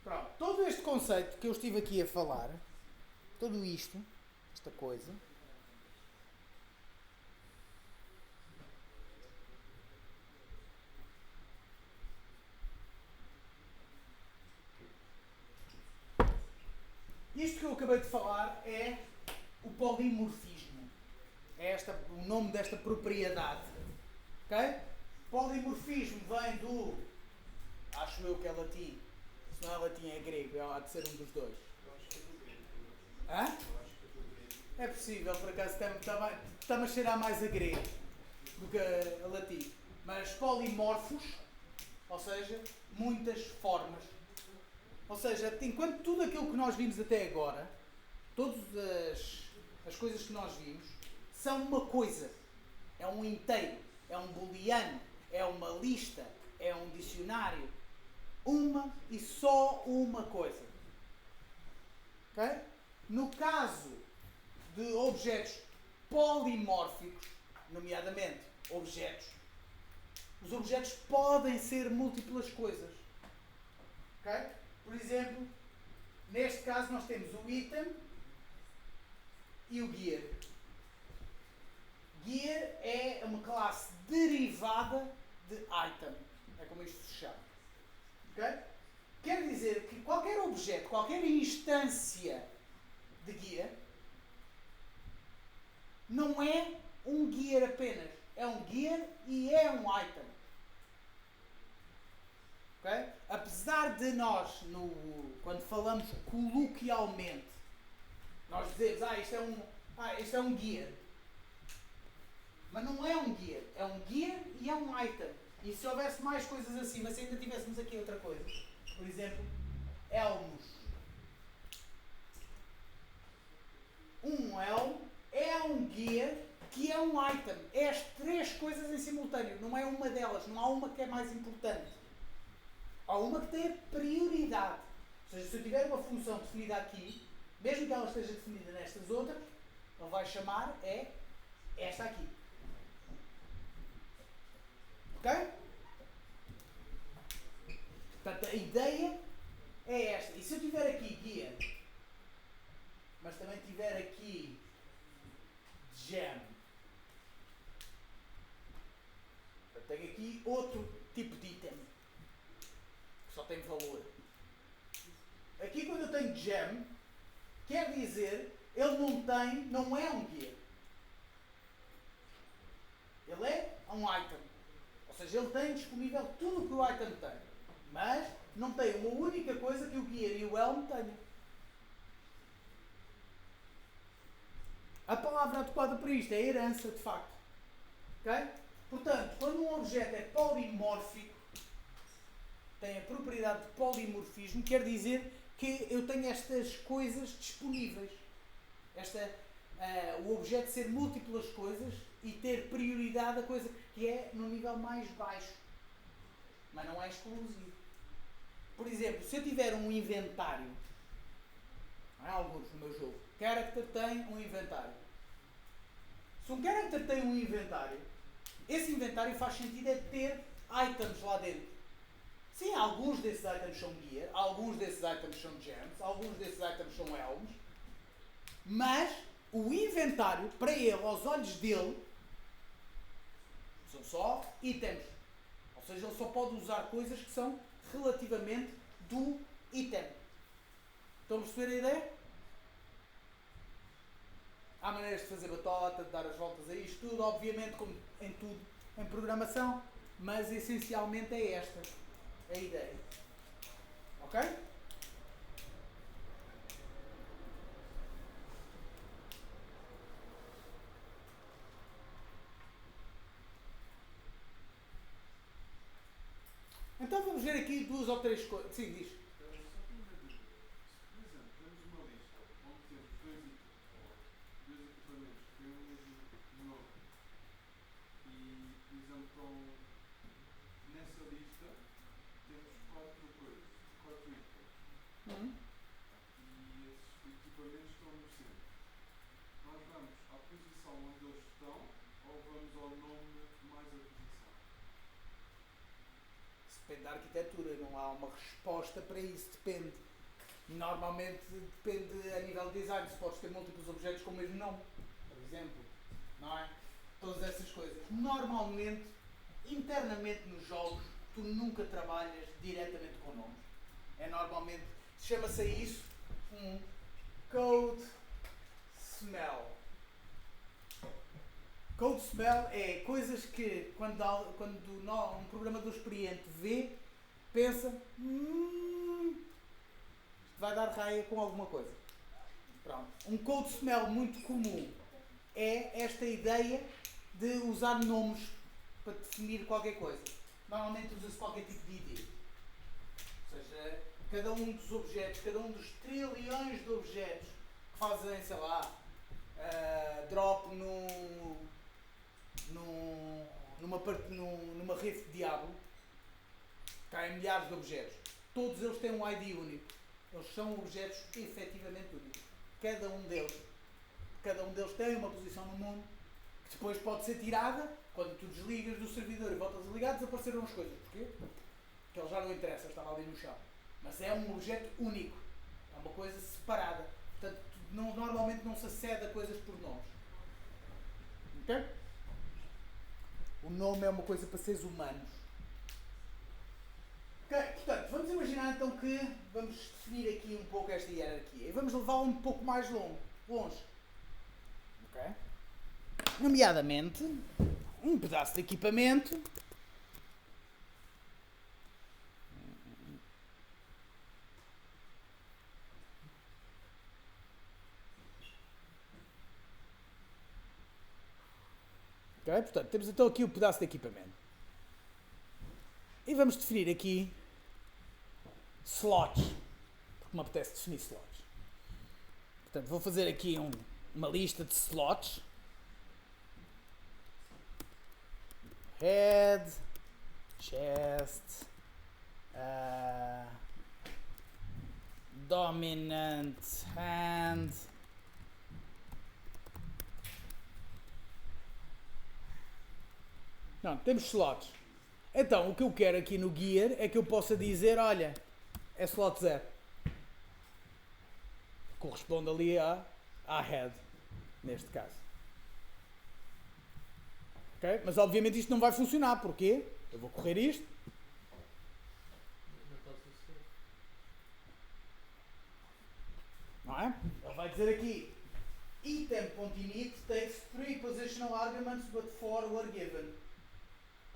Pronto. Todo este conceito que eu estive aqui a falar, tudo isto, esta coisa, isto que eu acabei de falar é o polimorfismo. É o nome desta propriedade. Ok? Polimorfismo vem do, acho eu que é latim. Se não é latim, é grego. Há de ser um dos dois. Hã? É possível, por acaso está-me a cheirar mais a grego do que a latim. Mas polimorfos, ou seja, muitas formas. Ou seja, enquanto tudo aquilo que nós vimos até agora, todas as coisas que nós vimos, são uma coisa. É um inteiro, é um booleano, é uma lista, é um dicionário. Uma e só uma coisa. Okay? No caso de objetos polimórficos, nomeadamente objetos, os objetos podem ser múltiplas coisas. Okay? Por exemplo, neste caso nós temos o item e o gear. Gear é uma classe derivada de item. É como isto se chama. Okay? Quer dizer que qualquer objeto, qualquer instância de gear não é um gear apenas. É um gear e é um item. Okay? Apesar de nós, quando falamos coloquialmente, nós dizemos, isto é um gear. Mas não é um gear. É um gear e é um item. E se houvesse mais coisas assim, mas se ainda tivéssemos aqui outra coisa, por exemplo, elmos. Um elmo é um gear que é um item. É as três coisas em simultâneo. Não é uma delas. Não há uma que é mais importante. Há uma que tem a prioridade. Ou seja, se eu tiver uma função definida aqui, mesmo que ela esteja definida nestas outras, ele vai chamar esta aqui. Ok? Portanto, a ideia é esta. E se eu tiver aqui guia, mas também tiver aqui gem, eu tenho aqui outro tipo de item que só tem valor. Aqui quando eu tenho gem, quer dizer, ele não é um guia. Ele é um item. Ou seja, ele tem disponível tudo o que o item tem. Mas não tem uma única coisa que o gear e o elm tenham. A palavra adequada para isto é herança, de facto. Okay? Portanto, quando um objeto é polimórfico, tem a propriedade de polimorfismo, quer dizer que eu tenho estas coisas disponíveis. O objeto ser múltiplas coisas e ter prioridade a coisa que é no nível mais baixo. Mas não é exclusivo. Por exemplo, se eu tiver um inventário, há alguns no meu jogo, character tem um inventário. Se um character tem um inventário, esse inventário faz sentido é ter items lá dentro. Sim, alguns desses items são gear, alguns desses items são gems, alguns desses items são elms, mas o inventário, para ele, aos olhos dele, são só itens. Ou seja, ele só pode usar coisas que são relativamente do item. Estão a perceber a ideia? Há maneiras de fazer batota, de dar as voltas a isto tudo, obviamente, como em tudo em programação, mas essencialmente é esta a ideia. Ok? Então vamos ver aqui duas ou três coisas. Sim, diz. Só tenho uma dúvida. Se, por exemplo, temos uma lista onde temos dois equipamentos que têm o mesmo nome e, por exemplo, nessa lista temos quatro coisas, quatro itens Uhum. e esses equipamentos estão no centro. Nós vamos à posição onde eles estão ou vamos ao nome mais a posição? Isso depende da arquitetura, não há uma resposta para isso, depende. Normalmente depende a nível de design, se podes ter múltiplos objetos com o mesmo nome, por exemplo, não é? Todas essas coisas. Normalmente, internamente nos jogos, tu nunca trabalhas diretamente com nomes. É normalmente, chama-se a isso um code smell. Code smell é coisas que quando um programador experiente vê, pensa, isto vai dar raia com alguma coisa. Pronto. Um code smell muito comum é esta ideia de usar nomes para definir qualquer coisa. Normalmente usa-se qualquer tipo de ID. Ou seja, cada um dos objetos, cada um dos trilhões de objetos que fazem, sei lá, drop numa rede de Diablo, caem milhares de objetos. Todos eles têm um ID único. Eles são objetos efetivamente únicos. Cada um deles tem uma posição no mundo que depois pode ser tirada quando tu desligas do servidor e voltas a ligar, desapareceram as coisas. Porquê? Porque ele já não interessa, estava ali no chão. Mas é um objeto único. É uma coisa separada. Portanto, normalmente não se acede a coisas por nomes. Ok? O nome é uma coisa para seres humanos. Ok, portanto, vamos imaginar então que vamos definir aqui um pouco esta hierarquia e vamos levá-la um pouco mais longe. Ok? Nomeadamente, um pedaço de equipamento. Ok? Portanto, temos então aqui o pedaço de equipamento. E vamos definir aqui slots. Porque me apetece definir slots. Portanto, vou fazer aqui uma lista de slots. Head, chest, dominant hand. Não, temos slots. Então, o que eu quero aqui no gear é que eu possa dizer, olha, é slot 0. Corresponde ali à head, neste caso. Ok? Mas obviamente isto não vai funcionar. Porquê? Eu vou correr isto. Não está sucedido. Não é? Ele vai dizer aqui, item.init takes 3 positional arguments but 4 were given.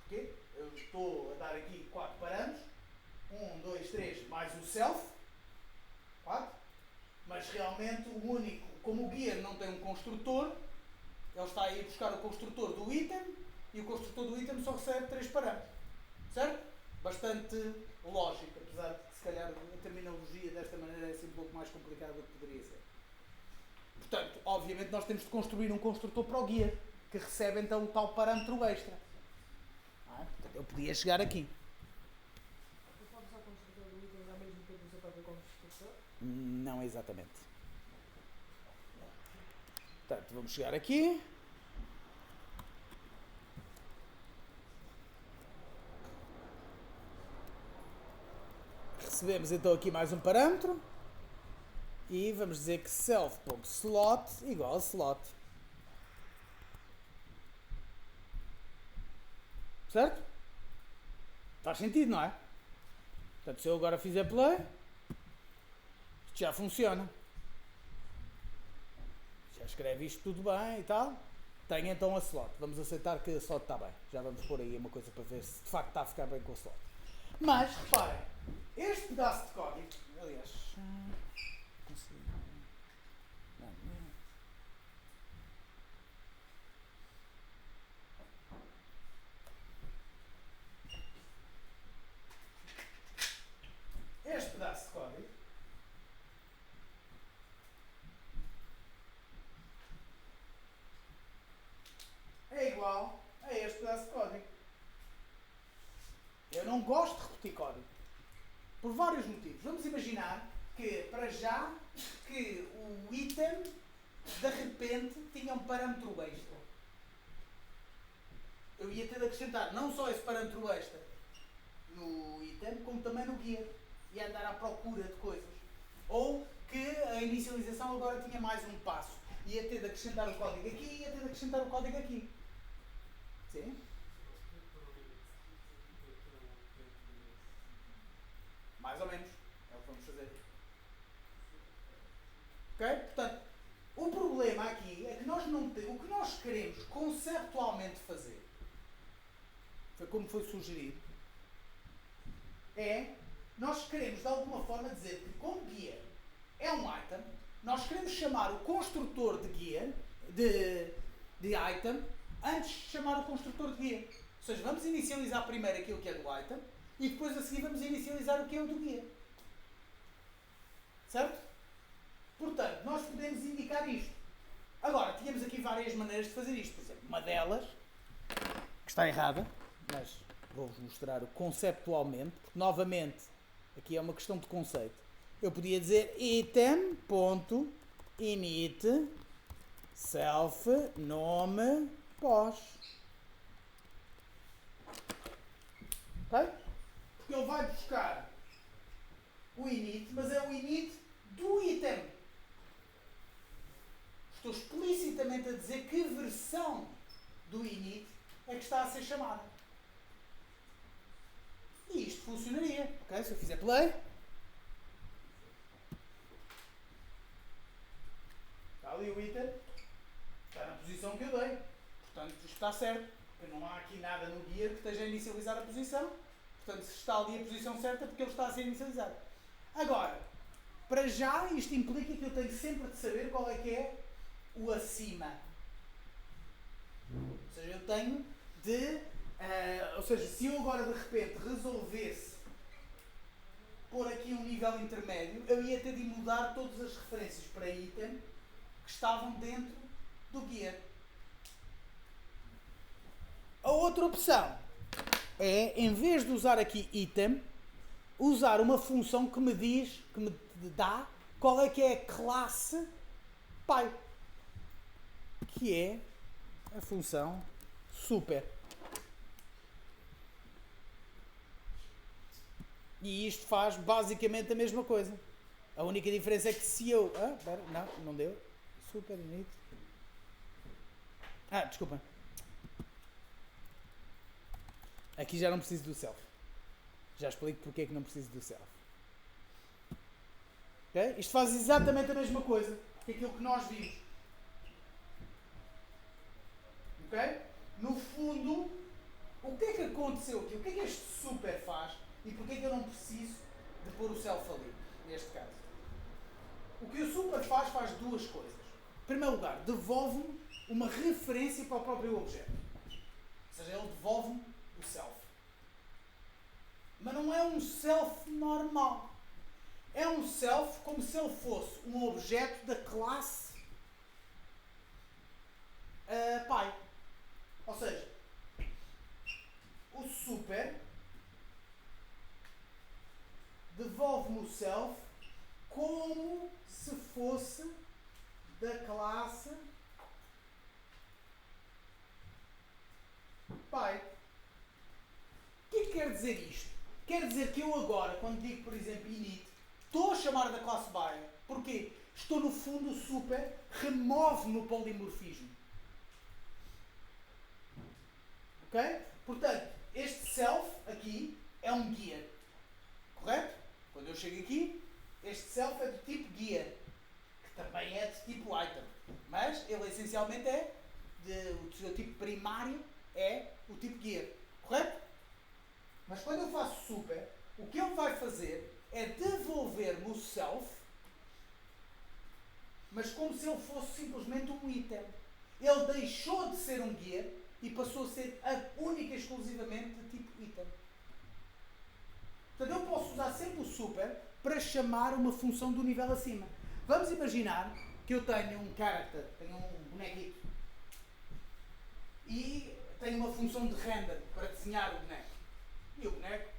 Porquê? Eu estou a dar aqui 4 parâmetros. 1, 2, 3, mais o self. 4. Mas realmente o único, como o gear não tem um construtor, ele está a ir buscar o construtor do item e o construtor do item só recebe 3 parâmetros. Certo? Bastante lógico, apesar de que se calhar a terminologia desta maneira é assim um pouco mais complicada do que poderia ser. Portanto, obviamente nós temos de construir um construtor para o gear, que recebe então o tal parâmetro extra. Não é? Portanto, eu podia chegar aqui. Tu podes usar o construtor do item ao mesmo tempo que o seu próprio construtor? Não exatamente. Portanto, vamos chegar aqui. Recebemos então aqui mais um parâmetro. E vamos dizer que self.slot igual a slot. Certo? Faz sentido, não é? Portanto, se eu agora fizer play, isto já funciona. Já escreve isto tudo bem e tal. Tenho então a slot. Vamos aceitar que a slot está bem. Já vamos pôr aí uma coisa para ver se de facto está a ficar bem com a slot. Mas, reparem, Este pedaço de código, aliás, consigo. Não, não. Este pedaço de código é igual a este pedaço de código. Eu não gosto de repetir código. Por vários motivos. Vamos imaginar que, para já, que o item, de repente, tinha um parâmetro extra. Eu ia ter de acrescentar não só esse parâmetro extra no item, como também no guia. Ia andar à procura de coisas. Ou que a inicialização agora tinha mais um passo. Ia ter de acrescentar o código aqui e ia ter de acrescentar o código aqui. Sim? Mais ou menos. É o que vamos fazer. Ok? Portanto, o problema aqui é que nós não temos. O que nós queremos conceptualmente fazer, foi como foi sugerido, é nós queremos de alguma forma dizer que como guia é um item, nós queremos chamar o construtor de guia, de item, antes de chamar o construtor de guia. Ou seja, vamos inicializar primeiro aquilo que é do item e depois a seguir vamos inicializar o que é o do guia. Certo? Portanto, nós podemos indicar isto. Agora, tínhamos aqui várias maneiras de fazer isto. Por exemplo, uma delas, que está errada, mas vou-vos mostrar conceptualmente, porque novamente, aqui é uma questão de conceito. Eu podia dizer item.init self nome pos. Ok? Porque ele vai buscar o init, mas é o init do item. Estou explicitamente a dizer que versão do init é que está a ser chamada. E isto funcionaria. Ok? Se eu fizer play, está ali o item, está na posição que eu dei. Portanto, isto está certo. Porque não há aqui nada no guia que esteja a inicializar a posição. Portanto, se está ali a posição certa, é porque ele está a ser inicializado. Agora, para já, isto implica que eu tenho sempre de saber qual é que é o acima. Ou seja, eu tenho de... ou seja, se eu agora de repente resolvesse pôr aqui um nível intermédio, eu ia ter de mudar todas as referências para item que estavam dentro do guia. A outra opção é, em vez de usar aqui item, usar uma função que me diz, que me dá qual é que é a classe pai, que é a função super. E isto faz basicamente a mesma coisa. A única diferença é que se eu... não deu. Super init. Desculpa. Aqui já não preciso do self. Já explico porque é que não preciso do self. Okay? Isto faz exatamente a mesma coisa que aquilo que nós vimos. Ok? No fundo, o que é que aconteceu aqui? O que é que este super faz? E porquê é que eu não preciso de pôr o self ali, neste caso? O que o super faz duas coisas. Em primeiro lugar, devolve-me uma referência para o próprio objeto. Ou seja, ele devolve-me o self. Mas não é um self normal. É um self como se ele fosse um objeto da classe pai. Ou seja, o super devolve-me o self como se fosse da classe pai. O que é que quer dizer isto? Quer dizer que eu agora, quando digo, por exemplo, init, estou a chamar da classe pai. Porquê? Estou, no fundo, o super remove-me o polimorfismo. Ok? Portanto, este self aqui é um guia. Correto? Quando eu chego aqui, este self é do tipo guia, que também é de tipo item. Mas ele essencialmente o seu tipo primário é o tipo guia. Correto? Mas quando eu faço super, o que ele vai fazer é devolver-me o self, mas como se ele fosse simplesmente um item. Ele deixou de ser um gear e passou a ser única e exclusivamente de tipo item. Portanto, eu posso usar sempre o super para chamar uma função do nível acima. Vamos imaginar que eu tenho um character, tenho um bonequito, e tenho uma função de render para desenhar o boneco. E o boneco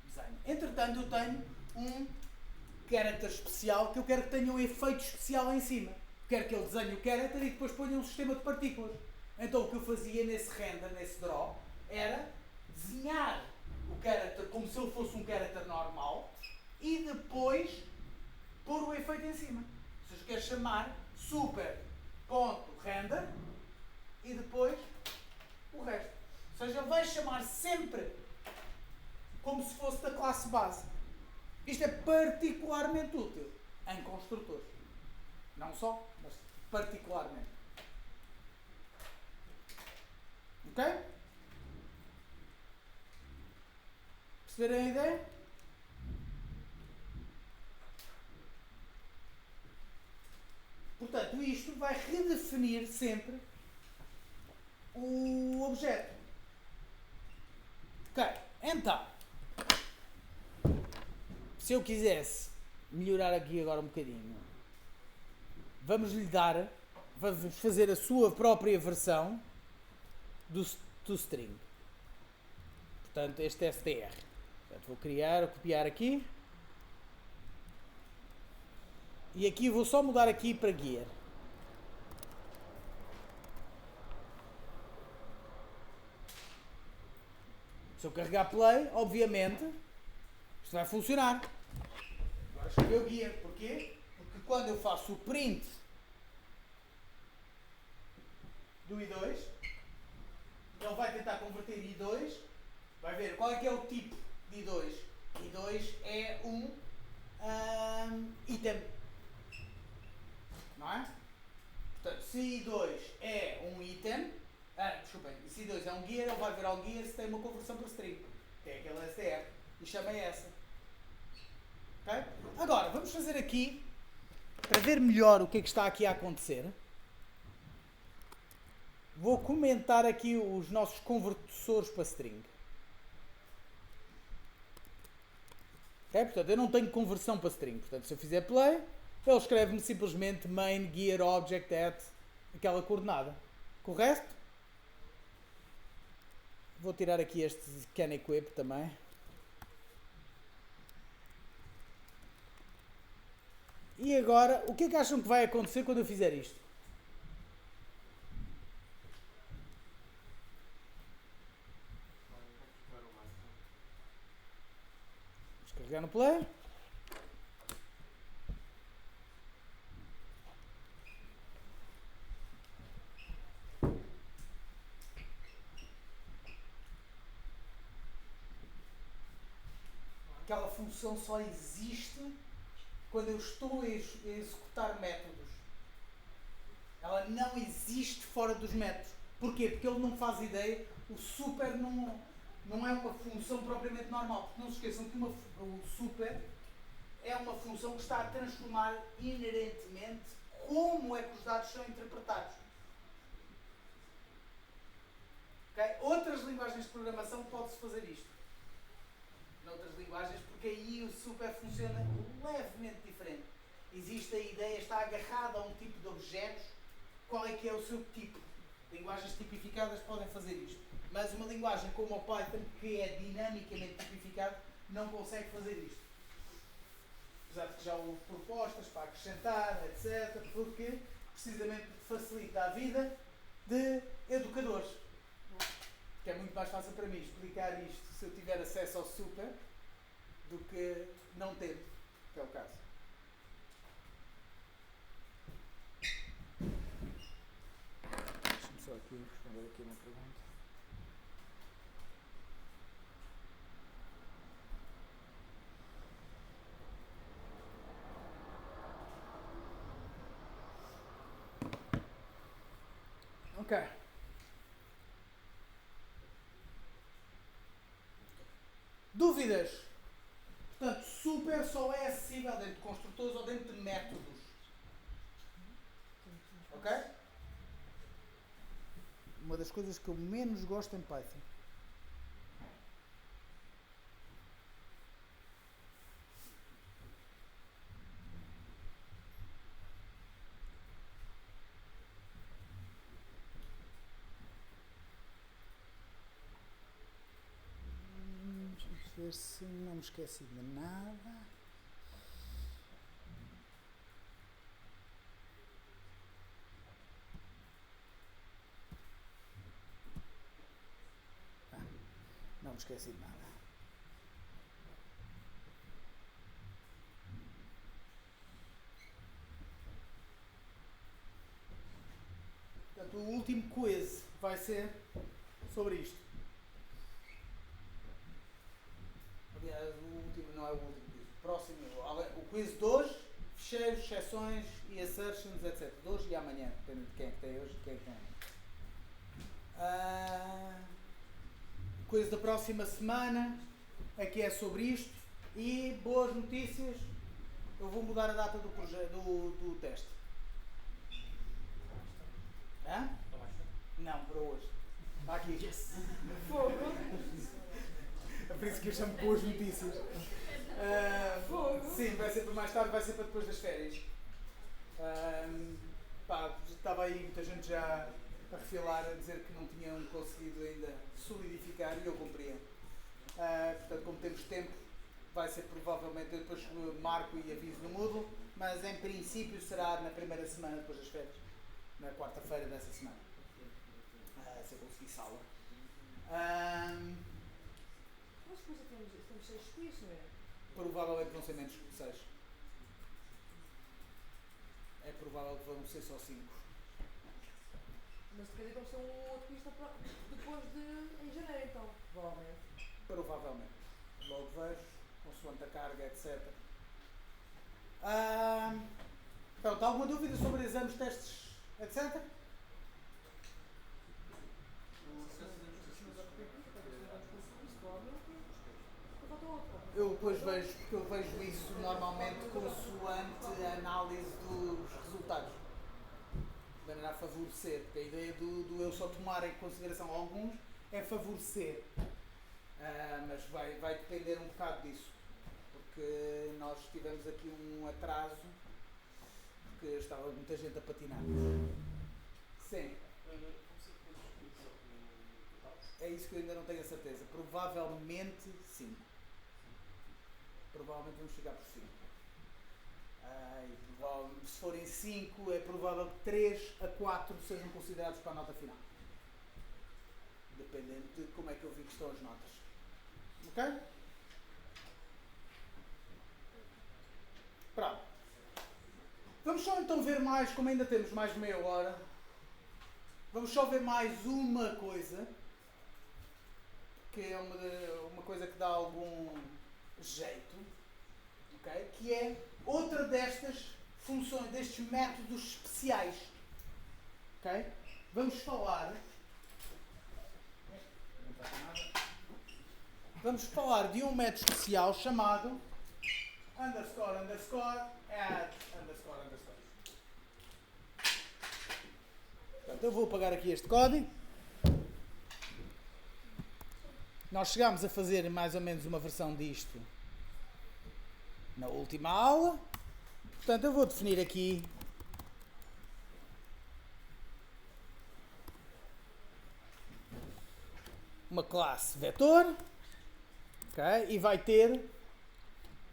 desenho. Entretanto, eu tenho um character especial que eu quero que tenha um efeito especial em cima. Quero que ele desenhe o character e depois ponha um sistema de partículas. Então o que eu fazia nesse render, nesse draw, era desenhar o character como se ele fosse um character normal e depois pôr o efeito em cima. Ou seja, quero chamar super.render e depois o resto. Ou seja, ele vai chamar sempre como se fosse da classe base. Isto é particularmente útil em construtores. Não só, mas particularmente. Ok? Perceberam a ideia? Portanto, isto vai redefinir sempre o objeto. Ok, então, se eu quisesse melhorar aqui agora um bocadinho, vamos fazer a sua própria versão do toString. Portanto, este é str. Portanto, vou copiar aqui. E aqui vou só mudar aqui para gear. Se eu carregar play, obviamente, isto vai funcionar. Agora escolheu gear. Porquê? Porque quando eu faço o print do I2, ele vai tentar converter I2, vai ver qual é que é o tipo de I2. I2 é um item. Não é? Portanto, se I2 é um item, desculpem, se I2 é um gear, ele vai ver ao gear se tem uma conversão para string. Tem aquele str. E chama essa. Ok? Agora, vamos fazer aqui, para ver melhor o que é que está aqui a acontecer, vou comentar aqui os nossos conversores para string. Ok? Portanto, eu não tenho conversão para string. Portanto, se eu fizer play, ele escreve-me simplesmente main gear object at aquela coordenada. Correto? Vou tirar aqui este can equip também. E agora, o que é que acham que vai acontecer quando eu fizer isto? Vamos carregar no play. Aquela função só existe quando eu estou a executar métodos. Ela não existe fora dos métodos. Porquê? Porque ele não faz ideia. O super não é uma função propriamente normal. Porque não se esqueçam que o super é uma função que está a transformar inerentemente como é que os dados são interpretados. Okay? Outras linguagens de programação pode-se fazer isto. Noutras linguagens, porque aí o super funciona levemente diferente. Existe a ideia, está agarrado a um tipo de objetos, qual é que é o seu tipo. Linguagens tipificadas podem fazer isto. Mas uma linguagem como o Python, que é dinamicamente tipificado, não consegue fazer isto. Apesar de que já houve propostas para acrescentar, etc. Porque precisamente facilita a vida de educadores. Que é muito mais fácil para mim explicar isto se eu tiver acesso ao super do que não ter, que é o caso. Deixa-me só aqui responder aqui uma pergunta. Ok. Dúvidas Portanto, super só é acessível dentro de construtores ou dentro de métodos. Ok? Uma das coisas que eu menos gosto em Python. Vamos ver se não me esqueci de nada. Não me esqueci de nada. Portanto, o último quiz vai ser sobre isto. Aliás, o último não é o último quiz. O próximo, o quiz de hoje, fecheiros, exceções e assertions, etc. De hoje e amanhã, depende de quem é que tem hoje e quem é que tem amanhã. O quiz da próxima semana é que é sobre isto. E boas notícias, eu vou mudar a data do, do teste. Hã? Não, para hoje. Está aqui. Yes. Fogo. É por isso que eu chamo boas notícias. Fogo. Sim, vai ser para mais tarde, vai ser para depois das férias. Estava aí muita gente já a refilar, a dizer que não tinham conseguido ainda solidificar e eu compreendo. Portanto, como temos tempo, vai ser provavelmente, eu depois marco e aviso no Moodle, mas em princípio será na primeira semana depois das férias. Na quarta-feira dessa semana. Se eu conseguir sala. Mas depois temos 6 quiz, não é? Provavelmente vão ser menos que 6. É provável que vão ser só 5. Mas quer dizer que vamos ter um outro quiz depois de. Em janeiro, então. Provavelmente. Provavelmente. Logo vejo, consoante a carga, etc. Pronto, alguma dúvida sobre exames, testes, etc? Eu depois vejo, porque eu vejo isso normalmente consoante a análise dos resultados. De maneira a favorecer, porque a ideia do eu só tomar em consideração alguns é favorecer. Mas vai depender um bocado disso. Porque nós tivemos aqui um atraso, porque estava muita gente a patinar. Sim. É isso que eu ainda não tenho a certeza. Provavelmente sim. Provavelmente vamos chegar por 5. Se forem 5, é provável que 3 a 4 sejam considerados para a nota final. Dependendo de como é que eu vi que estão as notas. Ok? Pronto. Vamos só então ver mais, como ainda temos mais de meia hora, vamos só ver mais uma coisa, que é uma coisa que dá algum jeito, okay? Que é outra destas funções, destes métodos especiais. Okay? Vamos falar de um método especial chamado underscore, underscore, add, underscore, underscore. Portanto, eu vou apagar aqui este código. Nós chegámos a fazer mais ou menos uma versão disto na última aula. Portanto, eu vou definir aqui uma classe vetor, okay? E vai ter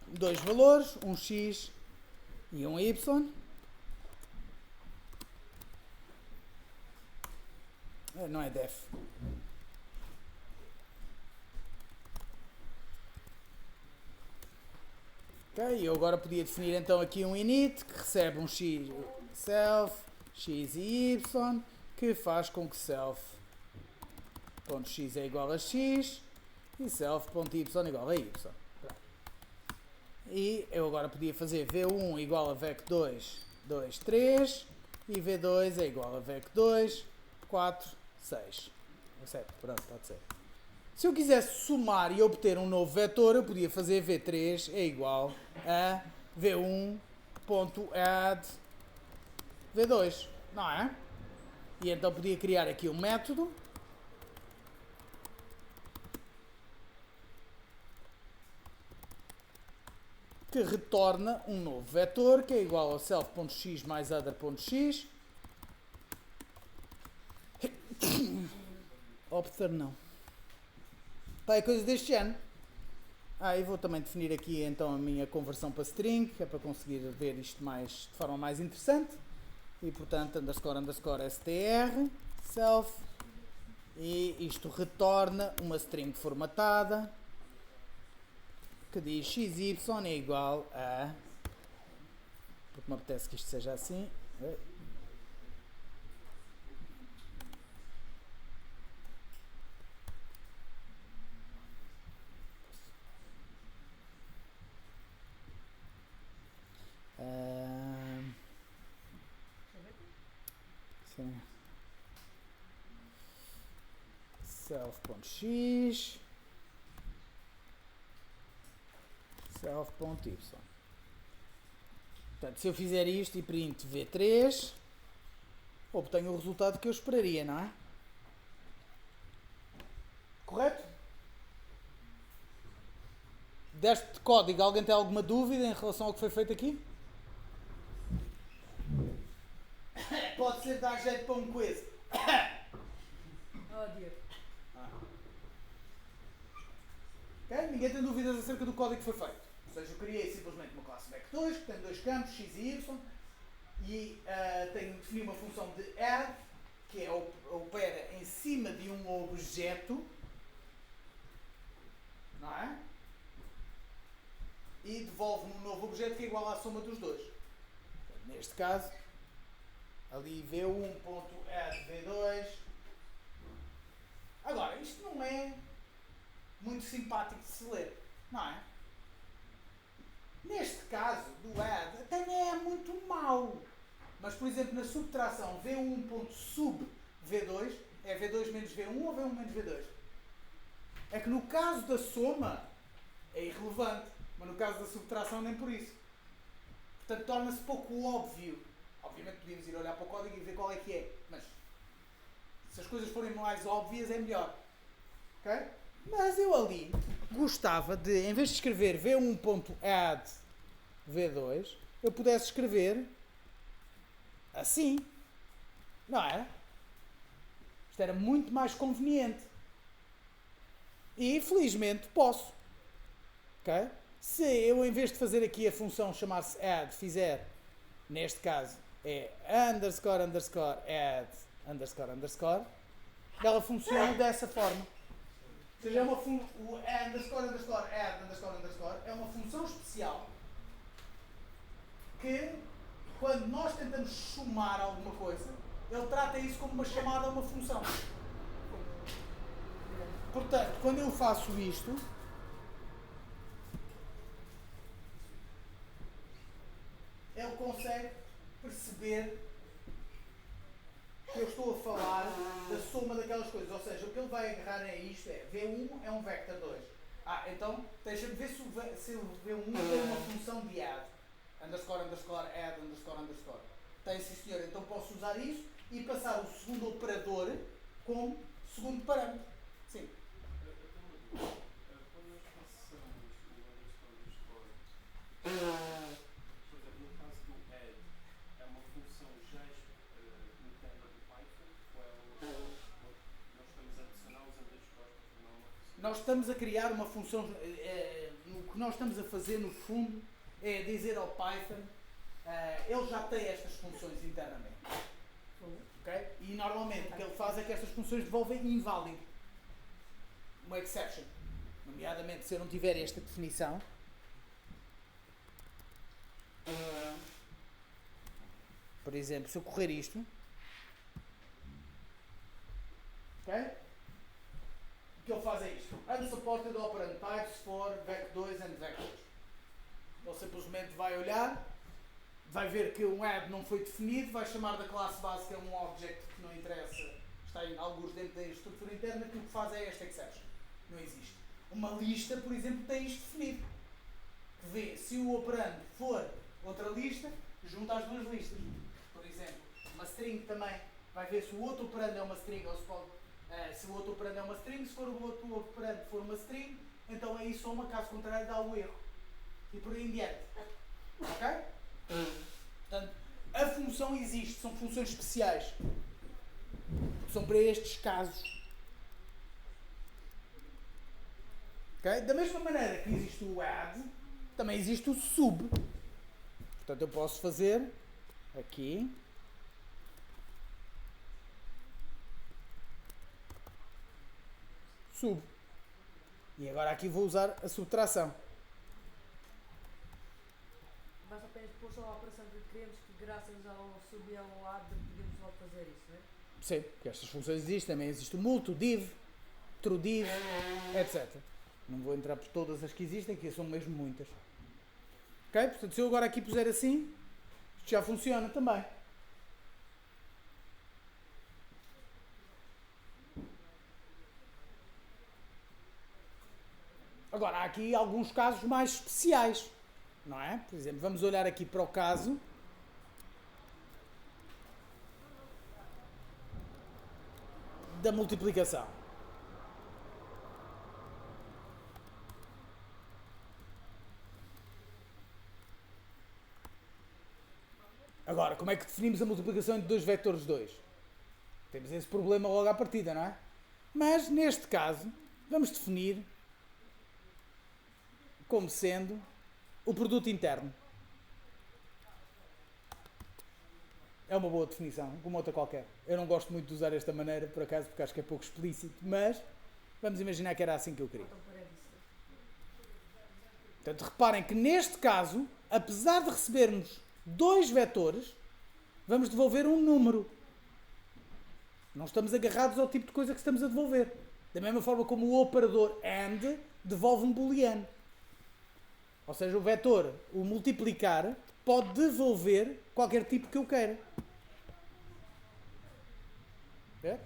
dois valores, um x e um y. Não é def. Ok, eu agora podia definir então aqui um init que recebe um x self, x e y, que faz com que self.x é igual a x e self.y igual a y. E eu agora podia fazer v1 igual a vec2, 2, 3 e v2 é igual a vec2, 4, 6. 7, pronto, pode ser. Se eu quisesse somar e obter um novo vetor, eu podia fazer v3 é igual a v1.add v2, não é? E então podia criar aqui um método que retorna um novo vetor que é igual ao self.x mais other.x. Opter não. Pá, é coisa deste género. E vou também definir aqui então a minha conversão para string, que é para conseguir ver isto de forma mais interessante. E portanto, __ str, self, e isto retorna uma string formatada que diz xy é igual a, porque me apetece que isto seja assim, sim. Self.x self.y. Portanto, se eu fizer isto e print v3, obtenho o resultado que eu esperaria, não é? Correto? Deste código, alguém tem alguma dúvida em relação ao que foi feito aqui? Pode ser dar jeito para um quiz. Oh, Diego. Okay? Ninguém tem dúvidas acerca do código que foi feito. Ou seja, eu criei simplesmente uma classe vec2 que tem dois campos, x e y, e tenho de definir uma função de add, que opera em cima de um objeto, não é? E devolve-me um novo objeto que é igual à soma dos dois. Neste caso, ali v1.add v2. Agora, isto não é muito simpático de se ler, não é? Neste caso, do add, até nem é muito mau. Mas, por exemplo, na subtração v1.sub v2, é v2 menos v1 ou v1 menos v2? É que no caso da soma, é irrelevante. Mas no caso da subtração, nem por isso. Portanto, torna-se pouco óbvio. Obviamente, podíamos ir olhar para o código e ver qual é que é. Mas, se as coisas forem mais óbvias, é melhor. Ok? Mas eu ali gostava de, em vez de escrever v1.add v2, eu pudesse escrever assim. Não é? Isto era muito mais conveniente. E, felizmente, posso. Ok? Se eu, em vez de fazer aqui a função chamar-se add, fizer, neste caso, é __add __, ela funciona dessa forma. Ou seja, o __add __, é uma função especial que, quando nós tentamos somar alguma coisa, ele trata isso como uma chamada a uma função. Portanto, quando eu faço isto, ele consegue perceber que eu estou a falar da soma daquelas coisas. Ou seja, o que ele vai agarrar é isto, é v1 é um vector 2. Então, deixa-me ver se o v1 tem uma função de add. __add __. Tem, sim senhor. Então posso usar isso e passar o segundo operador como segundo parâmetro. Sim. Quando nós passamos o __, por exemplo, no caso do add, é uma função já interna do Python ou nós estamos a adicionar os underscores para formar uma função? Nós estamos a criar uma função. O que nós estamos a fazer, no fundo, é dizer ao Python, ele já tem estas funções internamente. Okay? E normalmente o que ele faz é que estas funções devolvem inválido. Uma exception. Nomeadamente, se eu não tiver esta definição. Por exemplo, se eu correr isto. Ok? O que ele faz é isto. Unsupported operand types for vec2 and vec2. Ele simplesmente vai olhar, vai ver que um add não foi definido, vai chamar da classe base, que é um object que não interessa, está em alguns dentro da estrutura interna, que o que faz é esta exception. Não existe. Uma lista, por exemplo, tem isto definido. Que vê, se o operando for outra lista, junta as duas listas. Por exemplo, uma string também vai ver se o outro operando é uma string ou se pode, se o outro operando é uma string, se for o outro operando for uma string, então aí soma, caso contrário dá o erro. E por aí em diante. Ok? Portanto, a função existe, são funções especiais. São para estes casos. Okay? Da mesma maneira que existe o add, também existe o sub. Portanto, eu posso fazer aqui sub. E agora aqui vou usar a subtração. Basta apenas pôr só a operação que queremos, que graças ao sub e ao add podemos logo fazer isso, não é? Sim, porque estas funções existem. Também existe o multi, o div, true div, etc. Não vou entrar por todas as que existem, que são mesmo muitas. Ok? Portanto, se eu agora aqui puser assim, isto já funciona também. Agora, há aqui alguns casos mais especiais, não é? Por exemplo, vamos olhar aqui para o caso da multiplicação. Agora, como é que definimos a multiplicação entre dois vetores 2? Temos esse problema logo à partida, não é? Mas, neste caso, vamos definir como sendo o produto interno. É uma boa definição, como outra qualquer. Eu não gosto muito de usar esta maneira, por acaso, porque acho que é pouco explícito, mas vamos imaginar que era assim que eu queria. Portanto, reparem que neste caso, apesar de recebermos dois vetores, vamos devolver um número. Não estamos agarrados ao tipo de coisa que estamos a devolver. Da mesma forma como o operador AND devolve um booleano. Ou seja, o vetor, o multiplicar, pode devolver qualquer tipo que eu queira. É?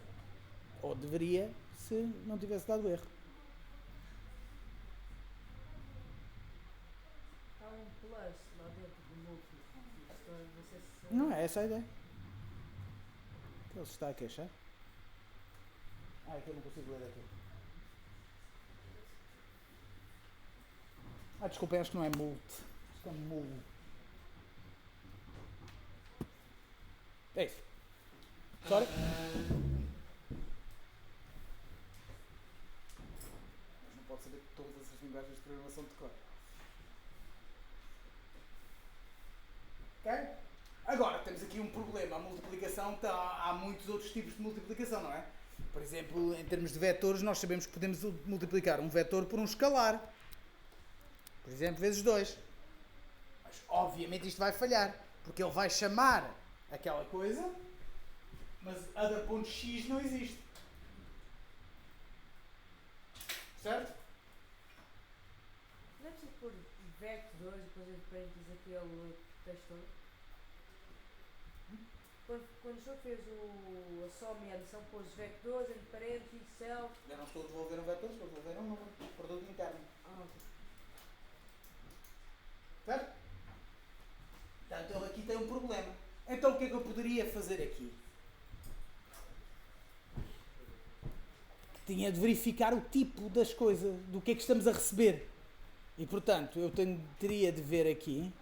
Ou deveria, se não tivesse dado erro. Há um plus lá dentro do múltiplo. Não sei se... Não é essa a ideia. O que ele se está a queixar? É que eu não consigo ler aqui. Desculpem, acho que não é mult. Acho que é mul. É isso. Sorry. Mas não pode saber todas as linguagens de programação de cor. Ok? Agora, temos aqui um problema. A multiplicação, há muitos outros tipos de multiplicação, não é? Por exemplo, em termos de vetores, nós sabemos que podemos multiplicar um vetor por um escalar. Por exemplo, vezes 2. Mas, obviamente, isto vai falhar. Porque ele vai chamar aquela coisa, mas other.x não existe. Certo? Não é preciso pôr vector 2 e depois entre parênteses aquele texto todo? Quando o senhor fez a soma e a adição, pôs vector 2 entre parênteses, self... Eu não estou a devolver um vetor, estou a devolver um número. Produto interno. Certo? Portanto, ele aqui tem um problema. Então, o que é que eu poderia fazer aqui? Tinha de verificar o tipo das coisas, do que é que estamos a receber. E, portanto, eu teria de ver aqui...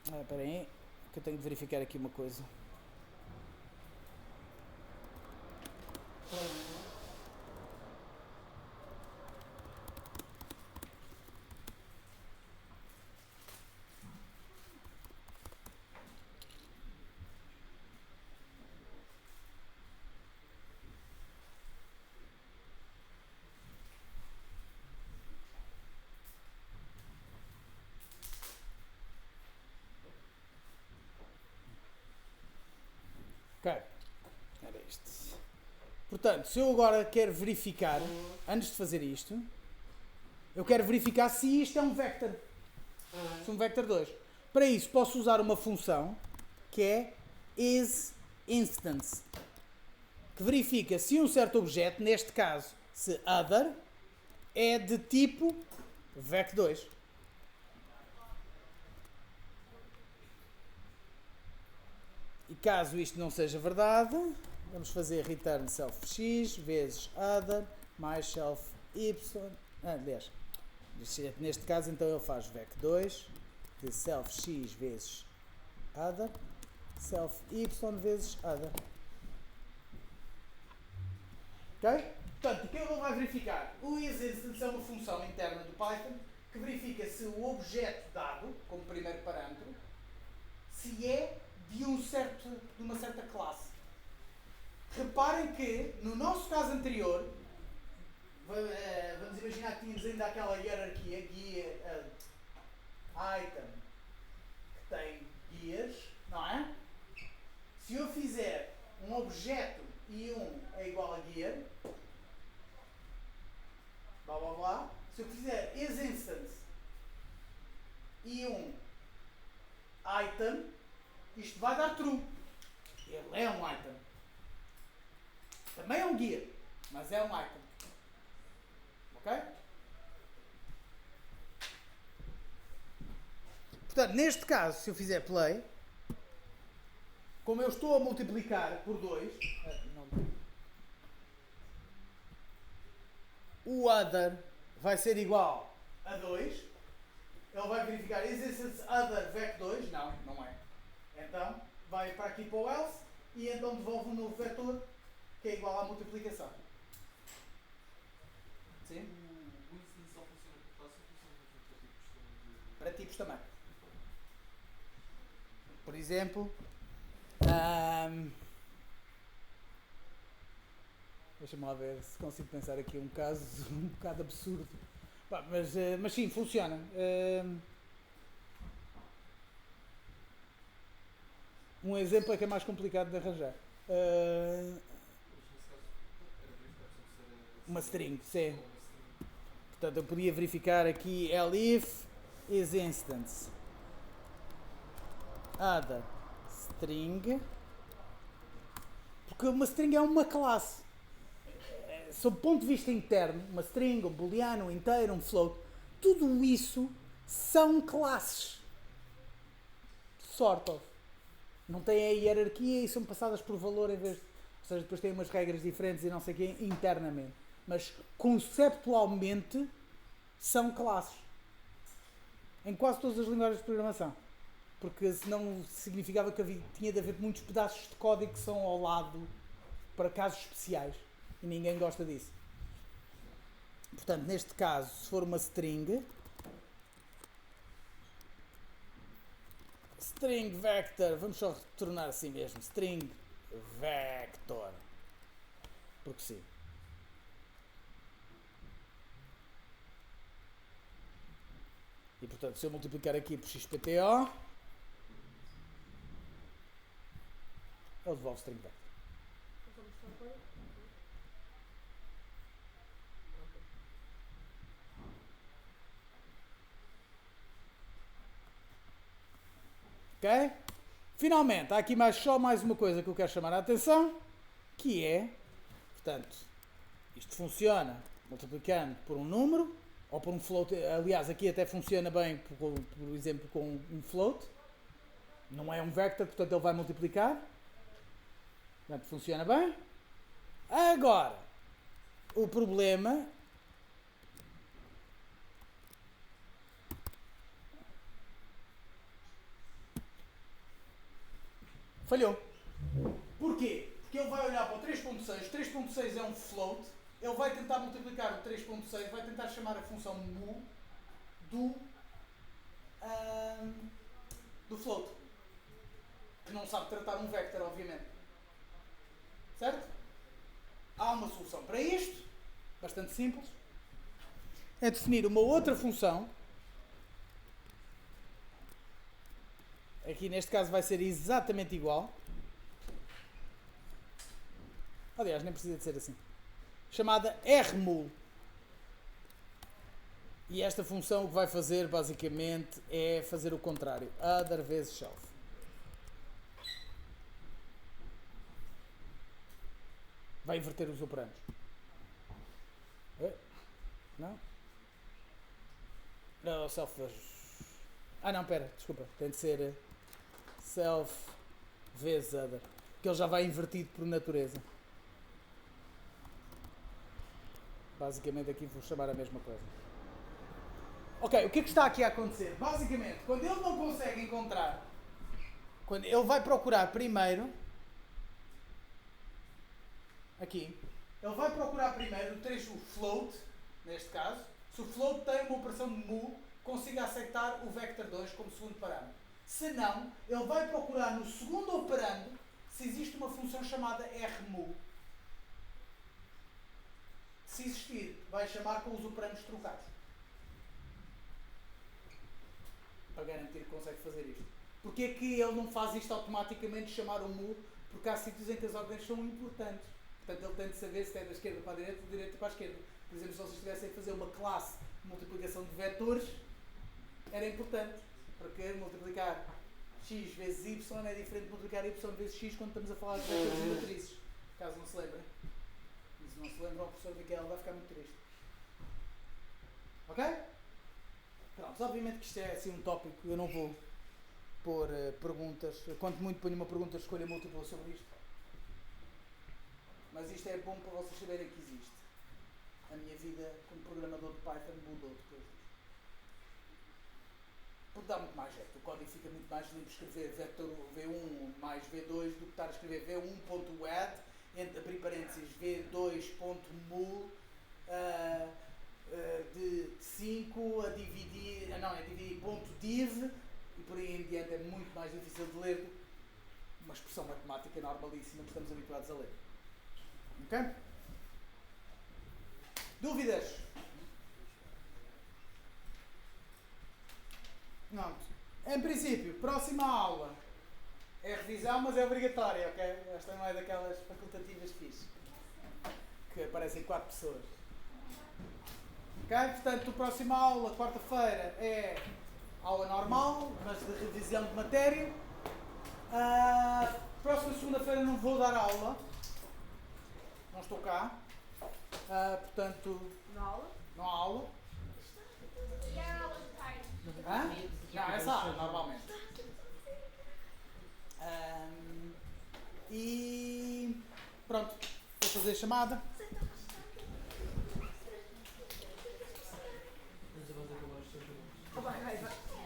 Espera aí, que eu tenho de verificar aqui uma coisa. Ok, era isto. Portanto, se eu agora quero verificar, antes de fazer isto, eu quero verificar se isto é um vector. Se é um vector 2. Para isso, posso usar uma função que é isInstance. que verifica se um certo objeto, neste caso, se other, é de tipo vec2. E caso isto não seja verdade, vamos fazer return self x vezes other mais self y. Aliás, neste caso então ele faz vec2 de self x vezes other, self y vezes other. Ok? Portanto, o que ele vai verificar? O isInstance é uma função interna do Python que verifica se o objeto dado, como primeiro parâmetro, se é de uma certa classe. Reparem que, no nosso caso anterior, vamos imaginar que tínhamos ainda aquela hierarquia, gear, item, que tem gears, não é? Se eu fizer um objeto i1 é igual a gear, blá blá blá, se eu fizer isInstance i1 item, isto vai dar true. Ele é um item. Também é um gear, mas é um item. Ok? Portanto, neste caso, se eu fizer play, como eu estou a multiplicar por 2, o other vai ser igual a 2. Ele vai verificar, isInstance other vec2? Não, não é. Então, vai para aqui para o else e então devolve um novo vetor que é igual à multiplicação. Sim? O instance só funciona para classes ou funciona Para tipos também. Por exemplo, deixa-me lá ver se consigo pensar aqui um caso um bocado absurdo. Mas sim, funciona. Um exemplo é que é mais complicado de arranjar. Uma string, sim. Portanto, eu podia verificar aqui elif isInstance other string, porque uma string é uma classe. Sob o ponto de vista interno, uma string, um booleano, um inteiro, um float, tudo isso são classes. Sort of. Não têm a hierarquia e são passadas por valor em vez de... Ou seja, depois têm umas regras diferentes e não sei o quê internamente. Mas conceptualmente são classes. Em quase todas as linguagens de programação. Porque senão significava que tinha de haver muitos pedaços de código que são ao lado para casos especiais. E ninguém gosta disso. Portanto, neste caso, se for uma string vector, vamos só tornar assim mesmo, string vector, porque sim. E portanto, se eu multiplicar aqui por xpto, ele devolve string vector. Ok? Finalmente, há aqui só mais uma coisa que eu quero chamar a atenção, que é, portanto, isto funciona multiplicando por um número, ou por um float. Aliás, aqui até funciona bem, por exemplo, com um float. Não é um vector, portanto ele vai multiplicar. Portanto, funciona bem. Agora, o problema... falhou. Porquê? Porque ele vai olhar para o 3.6, 3.6 é um float, ele vai tentar multiplicar o 3.6, vai tentar chamar a função mu do float, que não sabe tratar um vector, obviamente. Certo? Há uma solução para isto, bastante simples, é definir uma outra função. Aqui neste caso vai ser exatamente igual. Aliás, nem precisa de ser assim. Chamada rmul. E esta função o que vai fazer basicamente é fazer o contrário. Other vezes self. Vai inverter os operandos. Não? Não, self... Ah não, pera, desculpa. Tem de ser self vezes other. Que ele já vai invertido por natureza. Basicamente aqui vou chamar a mesma coisa. Ok, o que é que está aqui a acontecer? Basicamente, quando ele não consegue encontrar, quando ele vai procurar primeiro, aqui, ele vai procurar primeiro o trecho float, neste caso, se o float tem uma operação de mu, consiga aceitar o vector 2 como segundo parâmetro. Se não, ele vai procurar no segundo operando se existe uma função chamada rmu. Se existir, vai chamar com os operandos trocados. Para garantir que consegue fazer isto. Porquê é que ele não faz isto automaticamente, chamar o mu? Porque há sítios em que as ordens são importantes. Portanto, ele tem de saber se é da esquerda para a direita ou da direita para a esquerda. Por exemplo, se vocês estivessem a fazer uma classe de multiplicação de vetores, era importante. Porque multiplicar x vezes y é diferente de multiplicar y vezes x quando estamos a falar de vetores e matrizes. Caso não se lembrem. E se não se lembram, o professor Miquel vai ficar muito triste. Ok? Pronto, obviamente que isto é assim um tópico, eu não vou pôr perguntas, quanto muito ponho uma pergunta de escolha múltipla sobre isto. Mas isto é bom para vocês saberem que existe. A minha vida como programador de Python mudou depois disto. Porque dá muito mais jeito, o código fica muito mais limpo escrever vetor v1 mais v2 do que estar a escrever v1.add, abrir parênteses v2.mul de 5 a dividir, não, é dividir ponto div, e por aí em diante é muito mais difícil de ler, uma expressão matemática normalíssima que estamos habituados a ler. Ok? Dúvidas? Não. Em princípio, próxima aula é revisão, mas é obrigatória, ok? Esta não é daquelas facultativas fixe, que aparecem 4 pessoas. Ok? Portanto, a próxima aula, quarta-feira, é aula normal, mas de revisão de matéria. Próxima segunda-feira não vou dar aula. Não estou cá. Portanto, não há aula. E a aula de tarde? Hã? Não, essa há, normalmente. E pronto, vou fazer a chamada.